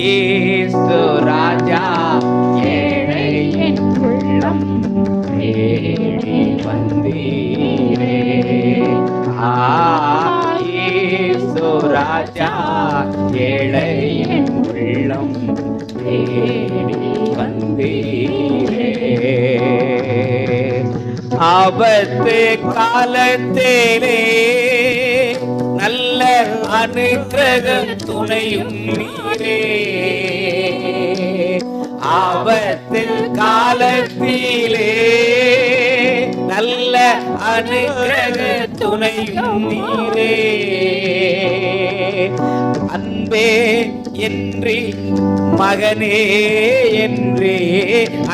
இயேசு ராஜா ஏழையின் உள்ளம் தேடி வந்தீரே. இயேசு ராஜா ஏழையின் உள்ளம் தேடி வந்தீரே. ஆபத்து காலத்திலே நல்ல அனுக்கிரக துணையும் நீரே. ஆபத்து காலத்திலே நல்ல அனுக்கிரக துணையும் நீரே. அன்பே என்றே மகனே என்றே,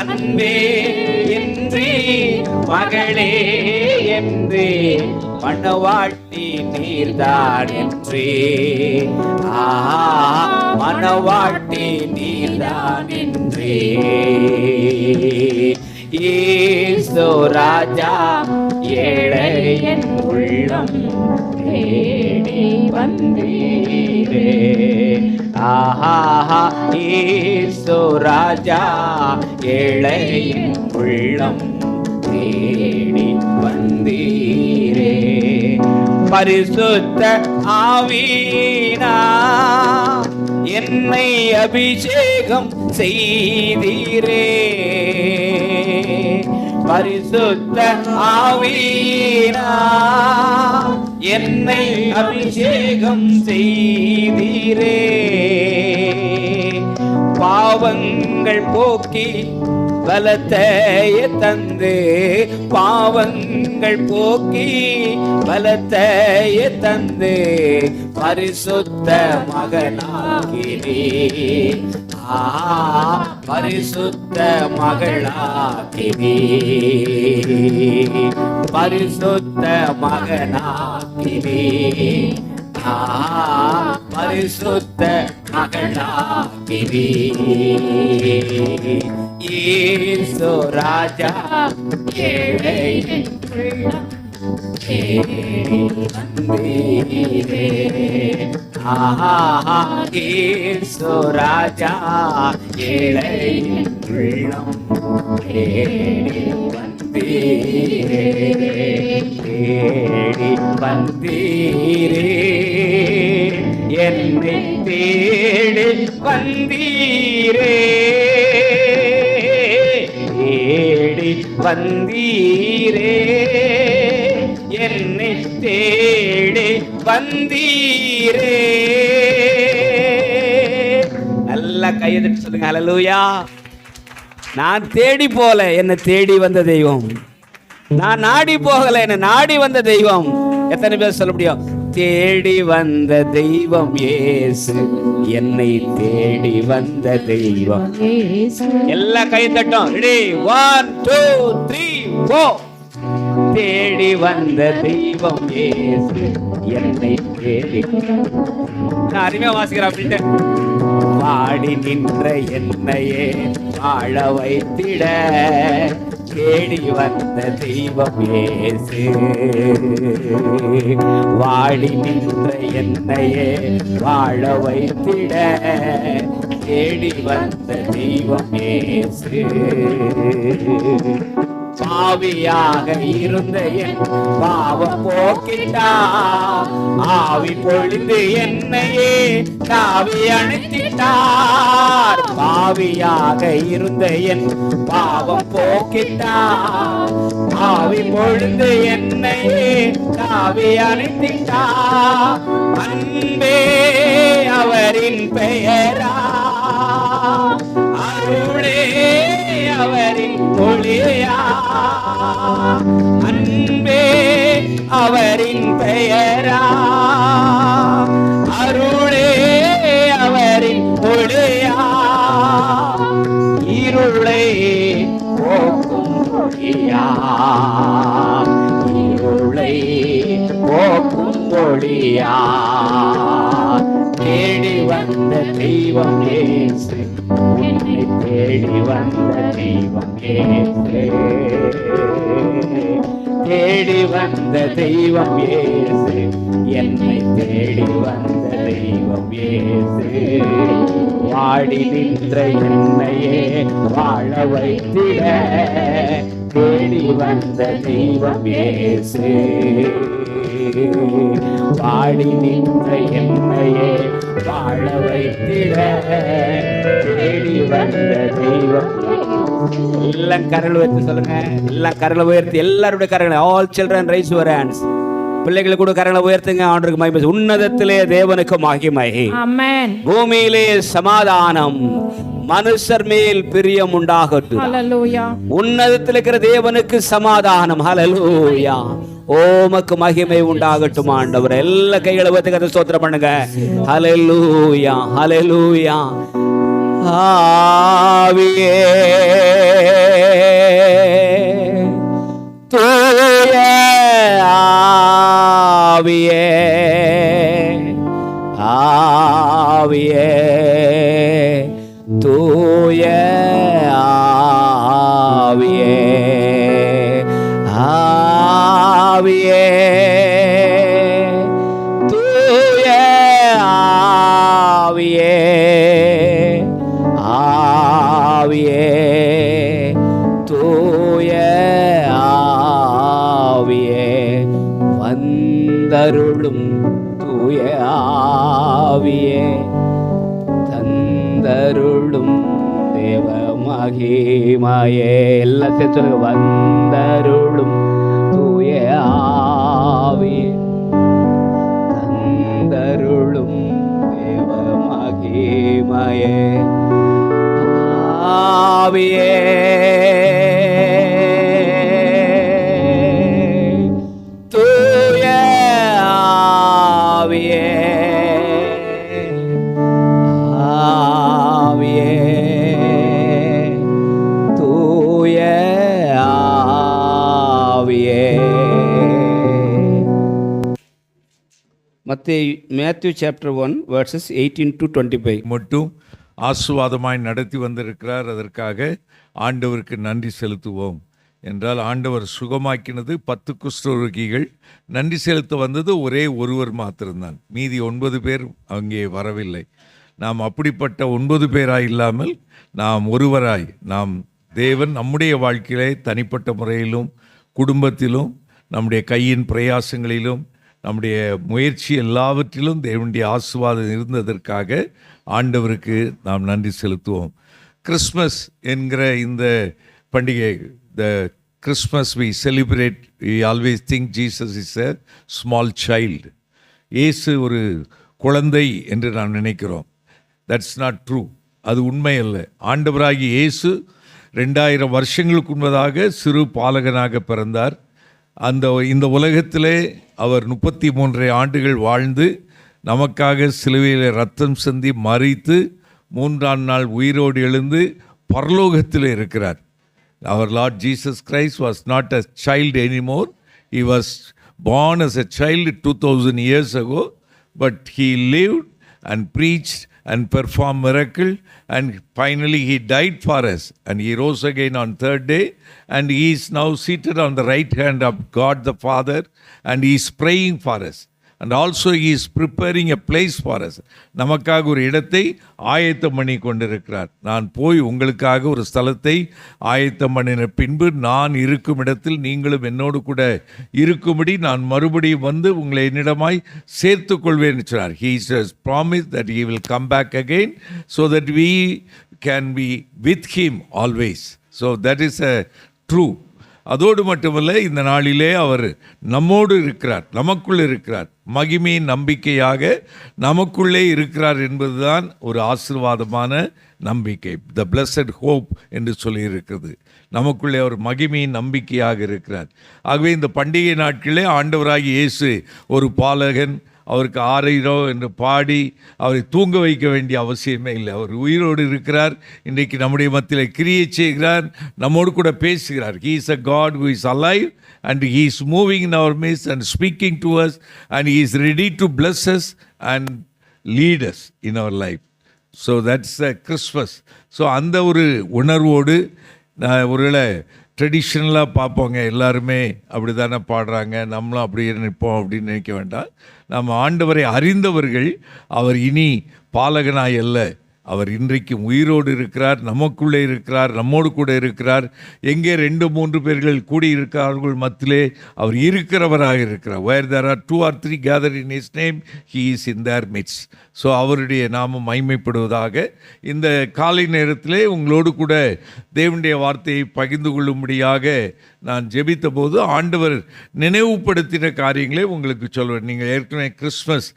அன்பே என்றே மகளே என்றே, மணவாட்டி நீர்தான் என்றே. மணவாட்டி நீர்தான் என்றே. இயேசு ராஜா ஏழையின் உள்ளம் தேடி வந்தீரே. இயேசு ராஜா ஏழையின் உள்ளம் தேடி வந்தீரே. பரிசுத்த ஆவியினா என்னை அபிஷேகம் செய்தீரே. பரிசுத்த ஆவியினா என்னை அபிஷேகம் செய்தீரே. பாவங்கள் போக்கி பலத்தைய தந்து, பாவங்கள் போக்கி பலத்தைய தந்து, பரிசுத்த மகனாக்கினே. பரிசுத்த மகளாக்கினே. பரிசுத்த மகனாக்கினே. பரிசுத்த மகளாக்கினே. இயேசு ராஜா ஏழையின் உள்ளம் தேடி வந்தீரே. இயேசு ராஜா ஏழையின் உள்ளம் தேடி வந்தீரே. தேடி வந்தீரே. என்னை தேடி வந்தீரே. தேடி வந்தீரே. என்னை தேடி வந்தீரே. நல்லா கையெழுத்து சொல்லுங்க. ஹல்லேலூயா. நான் தேடி போல, என்னை தேடி வந்த தெய்வம். நான் நாடி போகல, என்னை நாடி வந்த தெய்வம். எத்தனை பேர் சொல்ல முடியும்? தேடி வந்த தெய்வம் இயேசு, என்னை தேடி வந்த தெய்வம். எல்லா கை தட்டும். ரெடி, 1 2 3 4. தேடி வந்த தெய்வம் இயேசு, என்னை தேடி. நான் அருமையா வாசிக்கிறேன் அப்படின்ட்டு. வாடி நின்ற என்னையே வாழ வைத்திட தேடி வந்த தெய்வம் இயேசு. வாடி நின்ற என்னையே வாழ வைத்திட தேடி வந்த தெய்வம் இயேசு. பாவியாக இருந்த என் பாவம் போக்கிட்டா, ஆவி பொழிந்து என்னையே தாவி அணைத்திட்டார். பாவியாக இருந்த என் பாவம் போக்கிட்டா, ஆவி பொழிந்து என்னையே தாவி அணைத்திட்டார். அன்பே அவரின் பெயரா, அருளே அவரின் ஒளியா. அன்பே அவரின் பெயரா, அருளே அவரின் ஒளியா. இருளை போக்கும் ஒளியா, இருளை போக்கும் ஒளியா. தேடி வந்த தெய்வம் இயேசு, என்னை தேடி வந்த தெய்வம் இயேசு. தேடி வந்த தெய்வம் இயேசு, என்னை தேடி வந்த தெய்வம் இயேசு. வாடி நின்ற என்னையே வாழ வைத்திட தேடி வந்த தெய்வம் இயேசு. வாடி நின்ற என்னையே வாழ வைத்திட தேடி வந்த தெய்வம். எல்லாம் கரங்களை உயர்த்தி சொல்லுங்க. எல்லாம் கரங்களை உயர்த்தி, எல்லாருடைய கரங்களை, all children raise your hands. பிள்ளைகளை கூட கரங்களை உயர்த்துங்க. ஆண்டவருக்கு மகிமை. உன்னதத்திலே தேவனுக்கு மகிமை, ஆமென். பூமியிலே சமாதானம், மனுஷர் மேல் பிரியம் உண்டாகட்டும். ஹல்லேலூயா. உன்னதத்தில் இருக்கிற தேவனுக்கு சமாதானம். ஹல்லேலூயா. ஓமக்கு மகிமை உண்டாகட்டும் ஆண்டவர். எல்லா கைகளை உயர்த்தி கர்த்தரை ஸ்தோத்திரம் பண்ணுங்க. ஹல்லேலூயா, ஹல்லேலூயா. ஆவியே தூய ஆவியே, ஆவியே தூய ஆவியே, ஆவியே தூய ஆவியே, ஆவியே தூய ஆவியே வந்தருளும் தூய ஆவியே தந்தருளும் தேவ மகிமையே. எல்லாம் சேர்த்து வந்தருளும் தூய ஆவியே தந்தருளும் தேவ மகிமையே. ஆவியே தூய ஆவியே, ஆவியே தூய ஆவியே. Matthew chapter 1 verses 18 to 25 மட்டும் ஆசீர்வாதமாய் நடத்தி வந்திருக்கிறார். அதற்காக ஆண்டவருக்கு நன்றி செலுத்துவோம். என்றால் ஆண்டவர் சுகமாக்கினது 10 குஷ்டரோகிகள். நன்றி செலுத்த வந்தது ஒரே ஒருவர் மாத்திரம்தான். மீதி 9 பேர் அங்கே வரவில்லை. நாம் அப்படிப்பட்ட 9 பேராய் இல்லாமல் நாம் ஒருவராய், நாம் தேவன் நம்முடைய வாழ்க்கையிலே தனிப்பட்ட முறையிலும் குடும்பத்திலும் நம்முடைய கையின் பிரயாசங்களிலும் நம்முடைய முயற்சி எல்லாவற்றிலும் தேவனுடைய ஆசீர்வாதம் இருந்ததற்காக ஆண்டவருக்கு நாம் நன்றி செலுத்துவோம். கிறிஸ்மஸ் என்கிற இந்த பண்டிகை, the Christmas we celebrate, we always think Jesus is a small child. இயேசு ஒரு குழந்தை என்று நாம் நினைக்கிறோம். That's not true. அது உண்மை அல்ல. ஆண்டவராகி இயேசு 2000 வருஷங்களுக்கு முன்பதாக சிறு பாலகனாக பிறந்தார். இந்த உலகத்திலே அவர் 33 ஆண்டுகள் வாழ்ந்து நமக்காக சிலுவையில் ரத்தம் சிந்தி மரித்து 3ஆம் நாள் உயிரோடு எழுந்து பரலோகத்தில் இருக்கிறார். Our Lord Jesus Christ was not a child anymore. He was born as a child 2000 years ago, but he lived and preached and performed miracle, and finally he died for us, and he rose again on 3rd day, and he is now seated on the right hand of God the Father, and he is praying for us. And also he is preparing a place for us. நமக்காக ஒரு இடத்தை ஆயத்தம் பண்ணி கொண்டிருக்கிறார். நான் போய் உங்களுக்காக ஒரு ஸ்தலத்தை ஆயத்தம் பண்ணின பின்பு நான் இருக்கும் இடத்தில் நீங்களும் என்னோடு கூட இருக்கும்படி நான் மறுபடியும் வந்து உங்களை என்னிடமாய் சேர்த்துக் கொள்வேன் சொன்னார். He has promised that he will come back again so that we can be with him always. So that is a true. அதோடு மட்டுமல்ல, இந்த நாளிலே அவர் நம்மோடு இருக்கிறார், நமக்குள் இருக்கிறார். மகிமையின் நம்பிக்கையாக நமக்குள்ளே இருக்கிறார் என்பதுதான் ஒரு ஆசீர்வாதமான நம்பிக்கை. த பிளஸட் ஹோப் என்று சொல்லியிருக்கிறது. நமக்குள்ளே அவர் மகிமையின் நம்பிக்கையாக இருக்கிறார். ஆகவே இந்த பண்டிகை நாட்களிலே ஆண்டவராகிய இயேசு ஒரு பாலகன், அவருக்கு ஆரைரோ என்று பாடி அவரை தூங்க வைக்க வேண்டிய அவசியமே இல்லை. அவர் உயிரோடு இருக்கிறார். இன்றைக்கு நம்முடைய மத்தியில் கிரியை செய்கிறார், நம்மோடு கூட பேசுகிறார். He is a God who is alive and he is moving in our midst and speaking to us, and he is ready to bless us and lead us in our life. So that's a Christmas. So அந்த ஒரு உணர்வோடு ஒருவேளை ட்ரெடிஷ்னலாக பார்ப்போங்க, எல்லாருமே அப்படி தானே பாடுறாங்க, நம்மளும் அப்படியே நிற்போம் அப்படின்னு நினைக்க வேண்டாம். நம்ம ஆண்டவரை அறிந்தவர்கள் அவர் இனி பாலகனாய் அல்ல, அவர் இன்றைக்கும் உயிரோடு இருக்கிறார், நமக்குள்ளே இருக்கிறார், நம்மோடு கூட இருக்கிறார். எங்கே 2-3 பேர்கள் கூடி இருக்கிறார்கள் மத்தியிலே அவர் இருக்கிறவராக இருக்கிறார். Where there are 2 or 3 gathered in his name, he is in their midst. So அவருடைய நாமம் மகிமைப்படுவதாக. இந்த காலை நேரத்திலே உங்களோடு கூட தேவனுடைய வார்த்தையை பகிர்ந்து கொள்ளும்படியாக நான் ஜெபித்த போது ஆண்டவர் நினைவுபடுத்தின காரியங்களே உங்களுக்கு சொல்வேன். நீங்கள் ஏற்கனவே கிறிஸ்மஸ்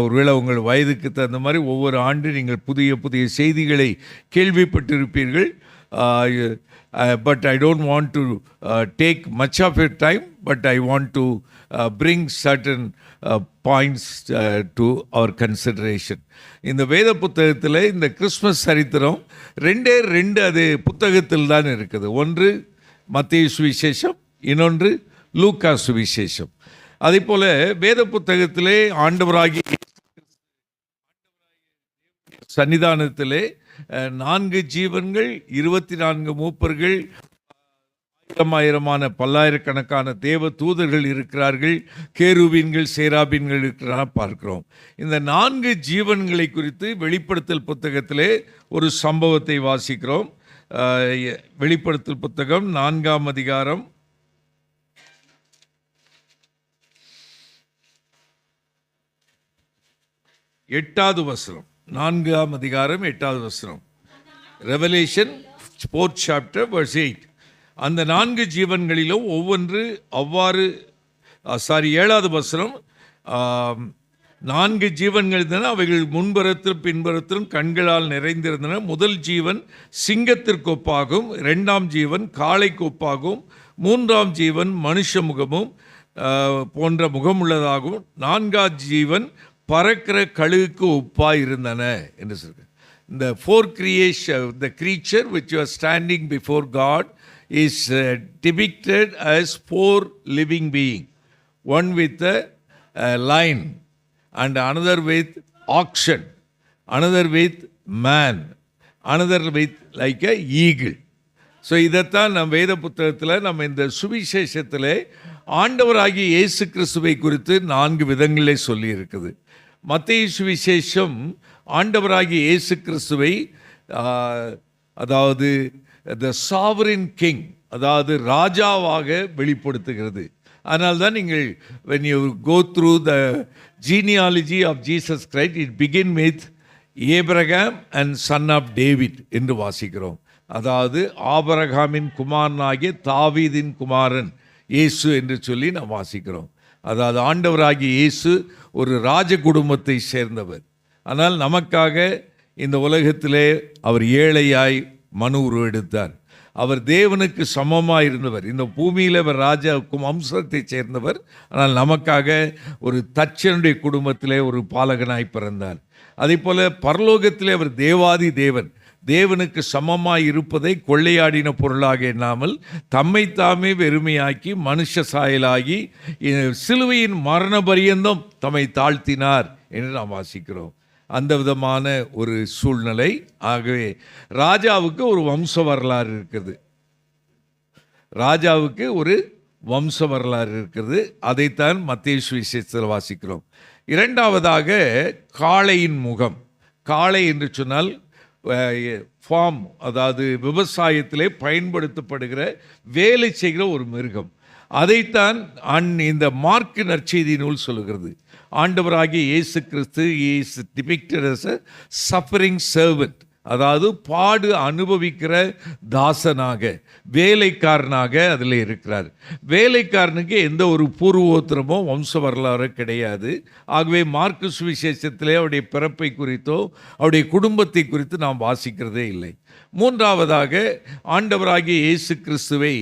ஒருவேளை உங்கள் வயதுக்கு தகுந்த மாதிரி ஒவ்வொரு ஆண்டு நீங்கள் புதிய புதிய செய்திகளை கேள்விப்பட்டிருப்பீர்கள். But I don't want to take much of your time, but I want to bring certain points to our consideration. இந்த வேத புத்தகத்தில் இந்த கிறிஸ்மஸ் சரித்திரம் 2 அது புத்தகத்தில் தான் இருக்குது. ஒன்று மத்தேயு சுவிசேஷம், இன்னொன்று லூக்கா சுவிசேஷம். அதே போல வேத புத்தகத்திலே ஆண்டவராகிய சன்னிதானத்திலே 4 ஜீவன்கள், 24 மூப்பர்கள், ஆயிரமான பல்லாயிரக்கணக்கான தேவ தூதர்கள் இருக்கிறார்கள், கேருபீன்கள், சேராபீன்கள் இருக்கிறார் பார்க்கிறோம். இந்த 4 ஜீவன்களை குறித்து வெளிப்படுத்தல் புத்தகத்திலே ஒரு சம்பவத்தை வாசிக்கிறோம். வெளிப்படுத்தல் புத்தகம் 4ஆம் அதிகாரம் 8வது வசனம். 4ஆம் அதிகாரம் 8வது வசனம். Revelation 4th chapter verse 8. அந்த 4 ஜீவன்களிலும் ஒவ்வொன்று அவ்வாறு 7வது வசனம். 4 ஜீவன்கள் இருந்தன, அவைகள் முன்புறத்திலும் பின்புறத்திலும் கண்களால் நிறைந்திருந்தன. முதல் ஜீவன் சிங்கத்திற்கு ஒப்பாகும், 2ஆம் ஜீவன் காளைக்கு ஒப்பாகும், 3ஆம் ஜீவன் மனுஷ முகமும் போன்ற முகமுள்ளதாகவும், 4ஆம் ஜீவன் பறக்கிற கழுகுக்கு ஒப்பாய் இருந்தன என்று சொல்ற. The 4 creation, the creature which you are standing before God is depicted as 4 living being. One with a lion, and another with oxen, another with man, another with like a eagle. So இதைத்தான் நம் வேத புத்தகத்தில் நம்ம இந்த சுவிசேஷத்தில் ஆண்டவராகிய இயேசு கிறிஸ்துவை குறித்து 4 விதங்களே சொல்லி இருக்குது. மத்தேயு சுவிசேஷம் ஆண்டவராகிய இயேசு கிறிஸ்துவை அதாவது த சாவரின் கிங், அதாவது ராஜாவாக வெளிப்படுத்துகிறது. அதனால்தான் நீங்கள் when you go through the genealogy of Jesus Christ, it begin with Abraham and son of David என்று வாசிக்கிறோம். அதாவது ஆபிரகாமின் குமாரனாகிய தாவீதின் குமாரன் இயேசு என்று சொல்லி நாம் வாசிக்கிறோம். அதாவது ஆண்டவராகிய இயேசு ஒரு ராஜ குடும்பத்தை சேர்ந்தவர். ஆனால் நமக்காக இந்த உலகத்திலே அவர் ஏழையாய் மனு உருவெடுத்தார். அவர் தேவனுக்கு சமமாக இருந்தவர். இந்த பூமியில் அவர் ராஜா வம்சத்தை சேர்ந்தவர். ஆனால் நமக்காக ஒரு தச்சனுடைய குடும்பத்திலே ஒரு பாலகனாய் பிறந்தார். அதே போல பரலோகத்திலே அவர் தேவாதி தேவன், தேவனுக்கு சமமாய் இருப்பதை கொள்ளையாடின பொருளாக எண்ணாமல் தம்மை தாமே வெறுமையாக்கி மனுஷ சாயலாகி சிலுவையின் மரண பரியந்தம் தம்மை தாழ்த்தினார் என்று நாம் வாசிக்கிறோம். அந்த விதமான ஒரு சூழ்நிலை. ஆகவே ராஜாவுக்கு ஒரு வம்ச வரலாறு இருக்கிறது. ராஜாவுக்கு ஒரு வம்ச வரலாறு இருக்கிறது. அதைத்தான் மத்தேயு சுவிசேஷத்தில் வாசிக்கிறோம். 2வதாக காளையின் முகம். காளை என்று சொன்னால் ஃபார்ம், அதாவது விவசாயத்திலே பயன்படுத்தப்படுகிற வேலை செய்கிற ஒரு மிருகம். அதைத்தான் இந்த மார்க்கு நற்செய்தி நூல் சொல்லுகிறது. ஆண்டவராகிய Yesu Kiristhu is depicted as a suffering servant, அதாவது பாடு அனுபவிக்கிற தாசனாக, வேலைக்காரனாக அதில் இருக்கிறார். வேலைக்காரனுக்கு எந்த ஒரு பூர்வோத்திரமோ வம்ச வரலாறோ கிடையாது. ஆகவே மார்க்கு சுவிசேஷத்திலே அவருடைய பிறப்பை குறித்தோ அவருடைய குடும்பத்தை குறித்து நாம் வாசிக்கிறதே இல்லை. 3வதாக ஆண்டவராகிய இயேசு கிறிஸ்துவை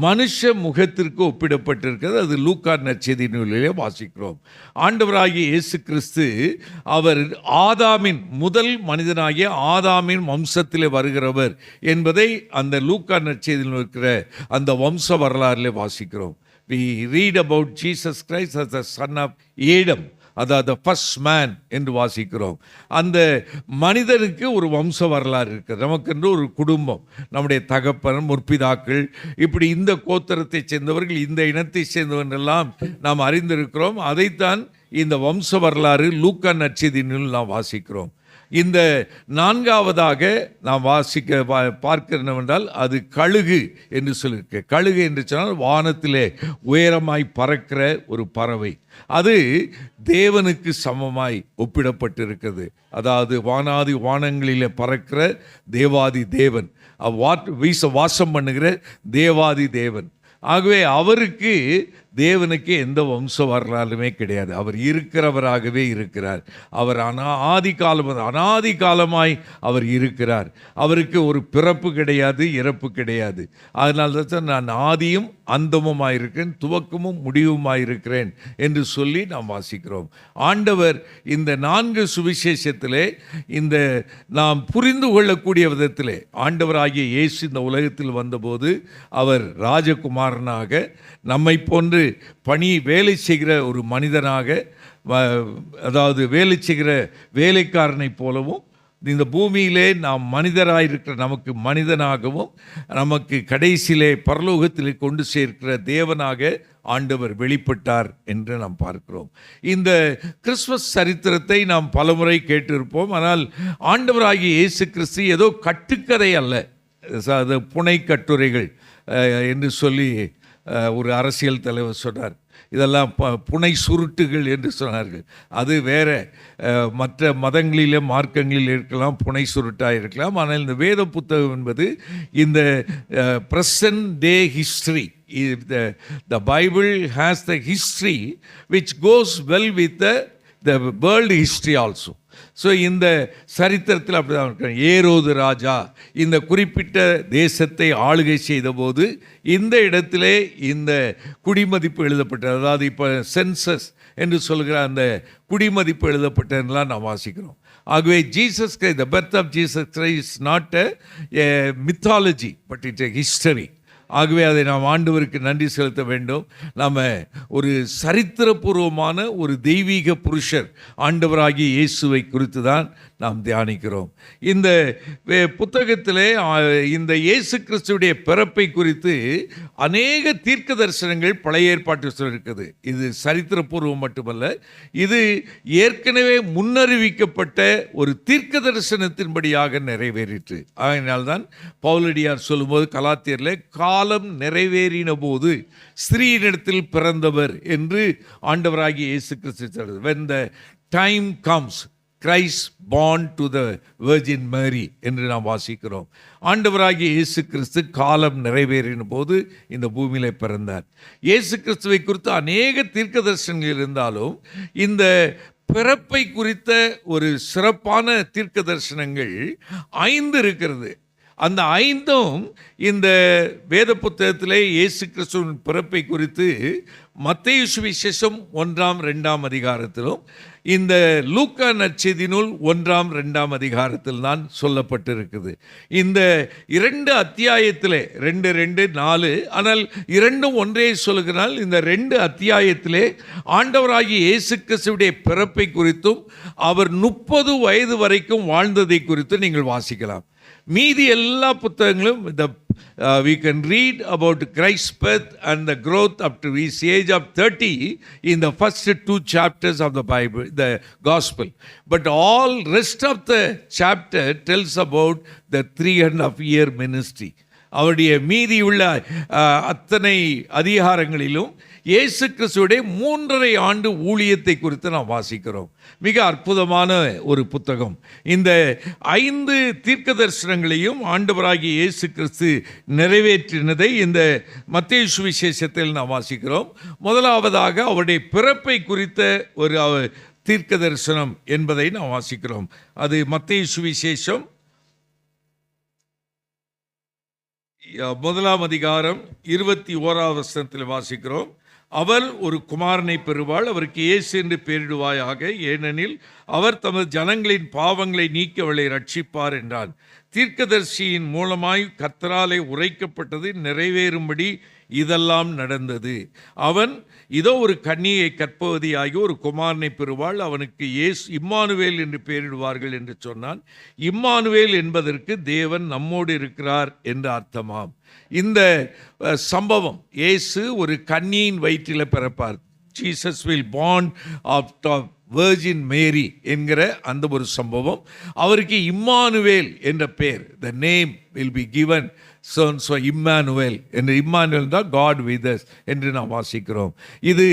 மனுஷ முகத்திற்கு ஒப்பிடப்பட்டிருக்கிறது. அது லூக்கா நற்செய்தி நூலிலே வாசிக்கிறோம். ஆண்டவராகிய இயேசு கிறிஸ்து அவர் ஆதாமின் முதல் மனிதனாகிய ஆதாமின் வம்சத்திலே வருகிறவர் என்பதை அந்த லூக்கா நற்செய்தியில் இருக்கிற அந்த வம்ச வரலாறிலே வாசிக்கிறோம். We read about Jesus Christ as the son of Adam, அதாவது ஃபர்ஸ்ட் மேன் என்று வாசிக்கிறோம். அந்த மனிதனுக்கு ஒரு வம்ச வரலாறு இருக்குது. நமக்கென்று ஒரு குடும்பம், நம்முடைய தகப்பன், முற்பிதாக்கள், இப்படி இந்த கோத்திரத்தை சேர்ந்தவர்கள், இந்த இனத்தை சேர்ந்தவர்களெல்லாம் நாம் அறிந்திருக்கிறோம். அதைத்தான் இந்த வம்ச வரலாறு லூக்கா நற்செய்தியில் நாம் வாசிக்கிறோம். இந்த நான்காவதாக நாம் பார்க்கிறோம் என்றால் அது கழுகு என்று சொல்லியிருக்கு. கழுகு என்று சொன்னால் வானத்திலே உயரமாய் பறக்கிற ஒரு பறவை. அது தேவனுக்கு சமமாய் ஒப்பிடப்பட்டிருக்கிறது. அதாவது வானாதி வானங்களிலே பறக்கிற தேவாதி தேவன், வாசம் பண்ணுகிற தேவாதி தேவன். ஆகவே அவருக்கு தேவனுக்கு எந்த வம்ச வரலாறுமே கிடையாது. அவர் இருக்கிறவராகவே இருக்கிறார். அவர் அனாதி காலமாய் அவர் இருக்கிறார். அவருக்கு ஒரு பிறப்பு கிடையாது, இறப்பு கிடையாது. அதனால தான் நான் ஆதியும் அந்தமுமாய் இருக்கிறேன், துவக்கமும் முடிவுமாய் இருக்கிறேன் என்று சொல்லி நாம் வாசிக்கிறோம். ஆண்டவர் இந்த 4 சுவிசேஷத்திலே இந்த நாம் புரிந்து கொள்ளக்கூடிய விதத்திலே ஆண்டவராகிய இயேசு இந்த உலகத்தில் வந்தபோது அவர் ராஜகுமாரனாக நம்மை போன்று வேலை செய்கிற ஒரு மனிதனாக, அதாவது வேலை செய்கிற வேலைக்காரனை போலவும் இந்த பூமியிலே நாம் மனிதராயிருக்கிற நமக்கு மனிதனாகவும் நமக்கு கடைசியிலே பரலோகத்திலே கொண்டு சேர்க்கிற தேவனாக ஆண்டவர் வெளிப்பட்டார் என்று நாம் பார்க்கிறோம். இந்த கிறிஸ்துமஸ் சரித்திரத்தை நாம் பலமுறை கேட்டிருப்போம். ஆனால் ஆண்டவராகிய இயேசு கிறிஸ்து ஏதோ கட்டுக்கதை அல்ல, அது புனை கட்டுரைகள் என்று சொல்லி ஒரு அரசியல் தலைவர் சொன்னார். இதெல்லாம் புனை சுருட்டுகள் என்று சொன்னார்கள். அது வேற, மற்ற மதங்களிலே மார்க்கங்களில் இருக்கலாம், புனை சுருட்டாக இருக்கலாம். ஆனால் இந்த வேத புத்தகம் என்பது இந்த present day history. The Bible has the history which goes well with the world history also. So இந்த சரித்திரத்தில் அப்படி தான் இருக்கிற ஏரோது ராஜா இந்த குறிப்பிட்ட தேசத்தை ஆளுகை செய்தபோது இந்த இடத்திலே இந்த குடிமதிப்பு எழுதப்பட்டது. அதாவது இப்போ சென்சஸ் என்று சொல்கிற அந்த குடிமதிப்பு எழுதப்பட்டதெல்லாம் நாம் வாசிக்கிறோம். ஆகவே Jesus Christ, the birth of Jesus Christ is not a mythology but it's a history. ஆகவே அதை நாம் ஆண்டவருக்கு நன்றி செலுத்த வேண்டும். நாம் ஒரு சரித்திரபூர்வமான ஒரு தெய்வீக புருஷர் ஆண்டவராகிய இயேசுவை குறித்து தான் நாம் தியானிக்கிறோம். இந்த புத்தகத்திலே இந்த இயேசு கிறிஸ்துவுடைய பிறப்பை குறித்து அநேக தீர்க்க தரிசனங்கள் பழைய ஏற்பாட்டில் சொல்லியிருக்குது. இது சரித்திரபூர்வம் மட்டுமல்ல, இது ஏற்கனவே முன்னறிவிக்கப்பட்ட ஒரு தீர்க்க தரிசனத்தின்படியாக நிறைவேறிற்று. அதனால்தான் பவுலடியார் சொல்லும்போது கலாத்தியரில் காலம் நிறைவேறின போது ஸ்திரீயினிடத்தில் பிறந்தவர் என்று ஆண்டவராகிய இயேசு கிறிஸ்து சொல்றது. When the time comes, Christ born to the Virgin Mary என்று நாம் வாசிக்கிறோம். ஆண்டவராகிய இயேசு கிறிஸ்து காலம் நிறைவேறின போது இந்த பூமியிலே பிறந்தார். இயேசு கிறிஸ்துவை குறித்து அநேக தீர்க்க தரிசனங்கள் இருந்தாலும் இந்த பிறப்பை குறித்த ஒரு சிறப்பான தீர்க்க தரிசனங்கள் 5 இருக்கிறது. அந்த 5ம் இந்த வேத புத்தகத்திலே இயேசு கிறிஸ்துவின் பிறப்பை குறித்து மத்தேயு சுவிசேஷம் 1ஆம் 2ஆம் அதிகாரத்திலும் இந்த லூக்கா நற்செய்தி நூல் 1ஆம் 2ஆம் அதிகாரத்தில் தான் சொல்லப்பட்டிருக்குது. இந்த 2 அத்தியாயத்திலே 2, 2, 4, ஆனால் 2ம் ஒன்றே சொல்லுகிறால் இந்த 2 அத்தியாயத்திலே ஆண்டவராகிய இயேசு கிறிஸ்துவுடைய பிறப்பை குறித்தும் அவர் 30 வயது வரைக்கும் வாழ்ந்ததை குறித்தும் நீங்கள் வாசிக்கலாம். மீதி எல்லா புத்தகங்களும் we can read about Christ's birth and the growth up to his age of 30 in the first 2 chapters of the Bible, the Gospel. But all rest of the chapter tells about the 3.5 year ministry. அவருடைய மீதியுள்ள அத்தனை அதிகாரங்களிலும் இயேசு கிறிஸ்துவுடைய 3.5 ஆண்டு ஊழியத்தை குறித்து நாம் வாசிக்கிறோம். மிக அற்புதமான ஒரு புத்தகம். இந்த 5 தீர்க்க தரிசனங்களையும் ஆண்டவராகிய இயேசு கிறிஸ்து நிறைவேற்றினதை இந்த மத்தேயு சுவிசேஷத்தில் நாம் வாசிக்கிறோம். முதலாவதாக அவருடைய பிறப்பை குறித்த ஒரு தீர்க்க தரிசனம் என்பதை நாம் வாசிக்கிறோம். அது மத்தேயு சுவிசேஷம் 1ஆம் அதிகாரம் 21ஆம் வசனத்தில் வாசிக்கிறோம். அவள் ஒரு குமாரனை பெறுவாள், அவருக்கு இயேசு என்று பெயரிடுவாயாக, ஏனெனில் அவர் தமது ஜனங்களின் பாவங்களை நீக்கி அவளை ரட்சிப்பார் என்றான். தீர்க்கதரிசியின் மூலமாய் கர்த்தராலே உரைக்கப்பட்டது நிறைவேறும்படி இதெல்லாம் நடந்தது. அவன் இதோ ஒரு கன்னியை கற்பவதியாகி ஒரு குமாரனை பெறுவாள், அவனுக்கு இம்மானுவேல் என்று பெயரிடுவார்கள் என்று சொன்னான். இம்மானுவேல் என்பதற்கு தேவன் நம்மோடு இருக்கிறார் என்று அர்த்தமாம். இந்த சம்பவம், இயேசு ஒரு கன்னியின் வயிற்றில் பிறப்பார். Jesus will born virgin Mary என்கிற அந்த ஒரு சம்பவம். அவருக்கு இம்மானுவேல் என்ற பெயர், the name will be given so Emmanuel என்று, இம்மானுவேல் தான் காட் வித் அஸ் என்று நாம் வாசிக்கிறோம். இது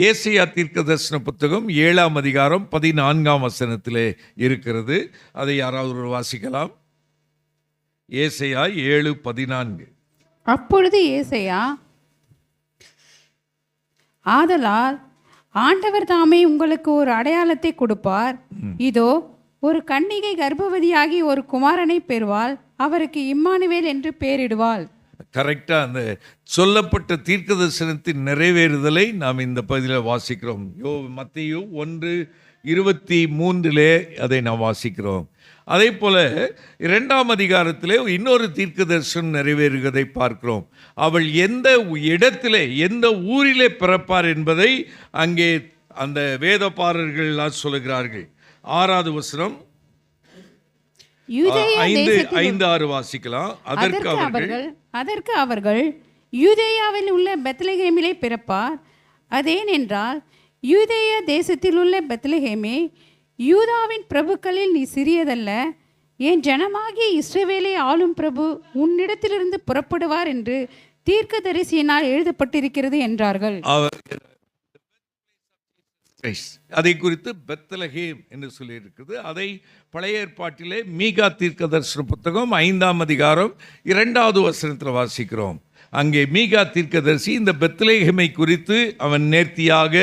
ஏசாயா தீர்க்கதரிசன புத்தகம் 7ஆம் அதிகாரம் 14ஆம் வசனத்திலே இருக்கிறது. அதை யாராவது ஒரு வாசிக்கலாம். ஏசாயா 7:14. அப்பொழுது ஏசாயா, ஆதலால் ஆண்டவர் தாமே உங்களுக்கு ஒரு அடையாளத்தை கொடுப்பார். இதோ ஒரு கன்னிகை கர்ப்பவதியாகி ஒரு குமாரனை பெறுவாள், அவருக்கு இம்மானுவேல் என்று பெயரிடுவாள். கரெக்டாக அந்த சொல்லப்பட்ட தீர்க்க தரிசனத்தின் நிறைவேறுதலை நாம் இந்த பகுதியில் வாசிக்கிறோம். மத்தேயு 1:23 அதை நாம் வாசிக்கிறோம். அதே போல 2ஆம் அதிகாரத்திலே இன்னொரு தீர்க்க தரிசனம் நிறைவேறுவதை பார்க்கிறோம். அவள் எந்த இடத்திலே, எந்த ஊரிலே பிறப்பார் என்பதை அங்கே அந்த வேதபாரர்கள் சொல்லுகிறார்கள். 6வது வசனம் 5-6 வாசிக்கலாம். அதற்கு அவர்கள் யூதேயாவில் உள்ள பெத்லகேமிலே பிறப்பார். அதேனென்றால் யூதேய தேசத்தில் உள்ள பெத்லகேமே, யூதாவின் பிரபுக்களில் நீ சிறியதல்ல, என் ஜனமாகிய இஸ்ரவேலை ஆளும் பிரபு உன்னிடத்திலிருந்து புறப்படுவார் என்று தீர்க்கதரிசியினால் எழுதப்பட்டிருக்கிறது என்றார்கள். அதை குறித்து பெத்லகேம் என்று சொல்லியிருக்கிறது. அதை பழைய ஏற்பாட்டிலே மீகா தீர்க்க தரிசன புத்தகம் 5ஆம் அதிகாரம் 2வது வசனத்தில் வாசிக்கிறோம். அங்கே மீகா தீர்க்கதரிசி இந்த பெத்லகேமை குறித்து அவன் நேர்த்தியாக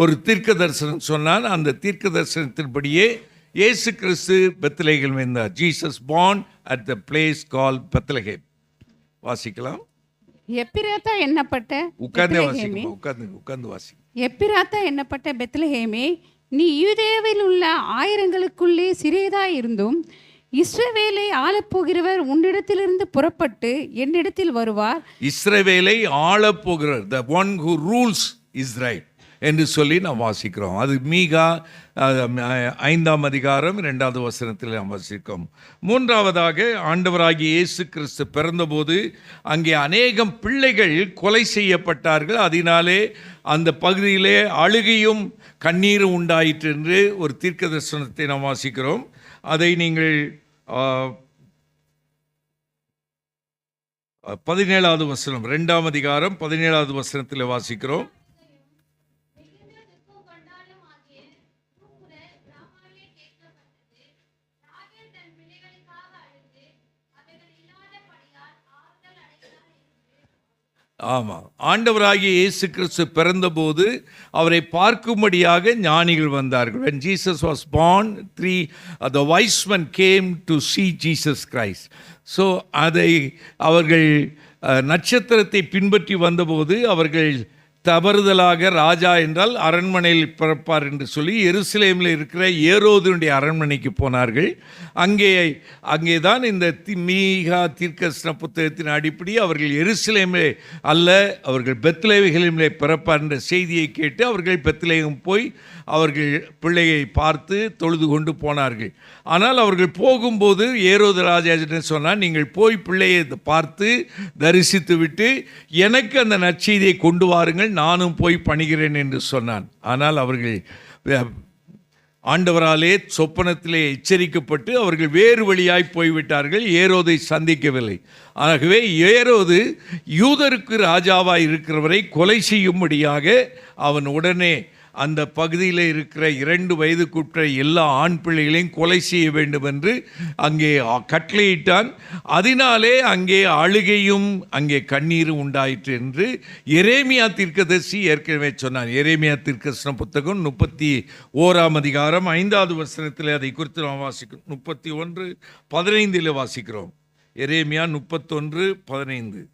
ஒரு தீர்க்க தரிசனம் சொன்னான். அந்த தீர்க்க தரிசனத்தின்படியே இயேசு கிறிஸ்து பெத்லகேம் வந்தார். Jesus born at the place called Bethlehem. வாசிக்கலாம். எப்பிராத்தா எண்ணப்பட்ட உட்கார்ந்து வாசிக்கலாம். உட்கார்ந்து வாசி. எப்பிராத்தா எண்ணப்பட்ட பெத்லகேமே, நீ யூதேயாவில் உள்ள ஆயிரங்களுக்குள்ளே சிறியதாய் இருந்தும் இஸ்ரவேலை ஆளப்போகிறவர் உன்னிடத்திலிருந்து புறப்பட்டு என்னிடத்தில் வருவார். இஸ்ரவேலை ஆளப்போகிறவர், the one who rules Israel என்று சொல்லி நாம் வாசிக்கிறோம். அது மீகா 5ஆம் அதிகாரம் 2வது வசனத்தில் நாம் வாசிக்கிறோம். 3வதாக ஆண்டவராகிய இயேசு கிறிஸ்து பிறந்தபோது அங்கே அநேகம் பிள்ளைகள் கொலை செய்யப்பட்டார்கள். அதனாலே அந்த பகுதியிலே அழுகையும் கண்ணீரும் உண்டாயிற்று என்று ஒரு தீர்க்க தரிசனத்தை நாம் வாசிக்கிறோம். அதை நீங்கள் 17வது வசனம், 2ஆம் அதிகாரம் 17வது வசனத்தில் வாசிக்கிறோம். ஆமாம், ஆண்டவராகிய இயேசு கிறிஸ்து பிறந்தபோது அவரை பார்க்கும்படியாக ஞானிகள் வந்தார்கள். When Jesus was born, the wise men came to see Jesus Christ. So அதை அவர்கள் நட்சத்திரத்தை பின்பற்றி வந்தபோது அவர்கள் தவறுதலாக ராஜா என்றால் அரண்மனையில் பிறப்பார் என்று சொல்லி எருசலேமில் இருக்கிற ஏரோதுடைய அரண்மனைக்கு போனார்கள். அங்கே தான் இந்த மீகா தீர்க்கதரிசன புத்தகத்தின் அடிப்படை அவர்கள் எருசலேமிலே அல்ல, அவர்கள் பெத்லகேமிலே பிறப்பார் என்ற செய்தியை கேட்டு அவர்கள் பெத்லகேம் போய் அவர்கள் பிள்ளையை பார்த்து தொழுது கொண்டு போனார்கள். ஆனால் அவர்கள் போகும்போது ஏரோது ராஜா சொன்னால், நீங்கள் போய் பிள்ளையை பார்த்து தரிசித்து விட்டு எனக்கு அந்த நற்செய்தியை கொண்டு வாருங்கள், நானும் போய் பணிகிறேன் என்று சொன்னான். ஆனால் அவர்கள் ஆண்டவராலே சொப்பனத்திலே எச்சரிக்கப்பட்டு அவர்கள் வேறு வழியாய் போய்விட்டார்கள், ஏரோதை சந்திக்கவில்லை. ஆகவே ஏரோது யூதருக்கு ராஜாவாய் இருக்கிறவரை கொலை செய்யும்படியாக அவன் உடனே அந்த பகுதியில் இருக்கிற 2 வயதுக்குட்பட்ட எல்லா ஆண் பிள்ளைகளையும் கொலை செய்ய வேண்டும் என்று அங்கே கட்டளையிட்டான். அதனாலே அங்கே அழுகையும் அங்கே கண்ணீரும் உண்டாயிற்று என்று எரேமியா தீர்க்கதரிசி ஏற்கனவே சொன்னான். எரேமியா தீர்க்கதரிசன புத்தகம் 31ஆம் அதிகாரம் 5வது வசனத்தில் அதை குறித்து நாம் வாசிக்கிறோம். 31:15 வாசிக்கிறோம். எரேமியா 31:15.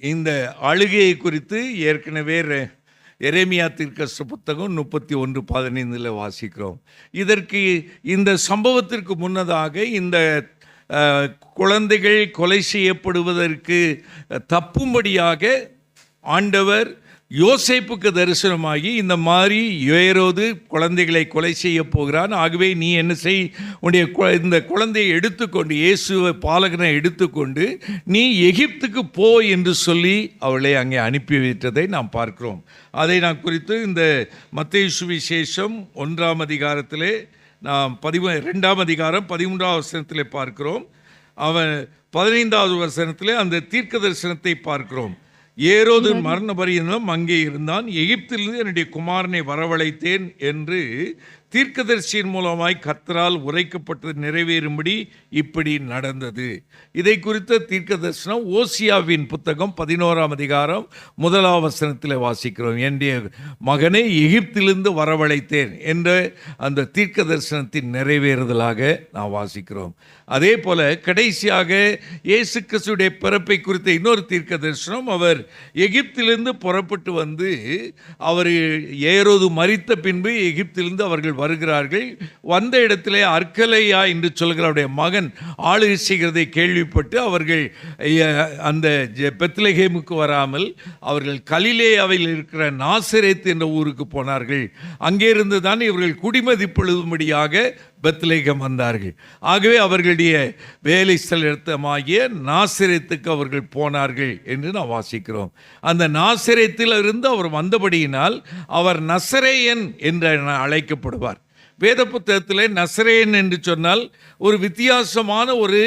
இந்த அழுகையை குறித்து ஏற்கனவே எரேமியா தீர்க்கதரிசன புத்தகம் 31:15 வாசிக்கிறோம். இந்த சம்பவத்திற்கு முன்னதாக இந்த குழந்தைகள் கொலை செய்யப்படுவதற்கு தப்பும்படியாக ஆண்டவர் யோசேப்புக்கு தரிசனமாகி இந்த மாதிரி ஏரோது குழந்தைகளை கொலை செய்ய போகிறான், ஆகவே நீ என்ன செய், உன்னுடைய இந்த குழந்தையை எடுத்துக்கொண்டு, இயேசுவை பாலகனை எடுத்துக்கொண்டு நீ எகிப்துக்கு போ என்று சொல்லி அவளை அங்கே அனுப்பி வைத்ததை நாம் பார்க்கிறோம். அதை நான் குறித்து இந்த மத்தேயு சுவிசேஷம் 1ஆம் அதிகாரத்திலே நாம் 2ஆம் அதிகாரம் 13ஆம் வசனத்திலே பார்க்கிறோம். அவன் 15ஆவது வசனத்திலே அந்த தீர்க்க தரிசனத்தை பார்க்கிறோம். ஏரோது மரண பரியந்தம் அங்கே இருந்தான், எகிப்திலிருந்து என்னுடைய குமாரனை வரவழைத்தேன் என்று தீர்க்கதரிசியின் மூலமாய் கர்த்தரால் உரைக்கப்பட்டது நிறைவேறும்படி இப்படி நடந்தது. இதை குறித்த தீர்க்க தரிசனம் ஓசியாவின் புத்தகம் 11ஆம் அதிகாரம் 1ஆம் வசனத்தில் வாசிக்கிறோம். என்னுடைய மகனை எகிப்திலிருந்து வரவழைத்தேன் என்ற அந்த தீர்க்க தரிசனத்தின் நிறைவேறுதலாக நாம் வாசிக்கிறோம். அதே போல கடைசியாக இயேசு கிறிஸ்துவின் பிறப்பை குறித்த இன்னொரு தீர்க்க தரிசனம், அவர் எகிப்திலிருந்து புறப்பட்டு வந்து அவர் ஏரோது மரித்த பின்பு எகிப்திலிருந்து அவர்கள் வருகிறார்கள். வந்த இடத்திலே அர்க்கலையா என்று சொல்கிற அவருடைய மகன் ஆளுகை செய்கிறதை கேள்விப்பட்டு அவர்கள் அந்த பெத்லகேமுக்கு வராமல் அவர்கள் கலிலேயாவில் இருக்கிற நாசரேத் என்ற ஊருக்கு போனார்கள். அங்கே இருந்து தான் இவர்கள் குடிமதிப்பெழுதும்படியாக பெத்லகேம் வந்தார்கள். ஆகவே அவர்களுடைய வேலை ஸ்தலமாகிய நாசரேத்துக்கு அவர்கள் போனார்கள் என்று நாம் வாசிக்கிறோம். அந்த நாசரேத்தில் இருந்து அவர் வந்தபடியினால் அவர் நசரேயன் என்று அழைக்கப்படுவார். வேத புத்தகத்திலே நசரேயன் என்று சொன்னால் ஒரு வித்தியாசமான ஒரு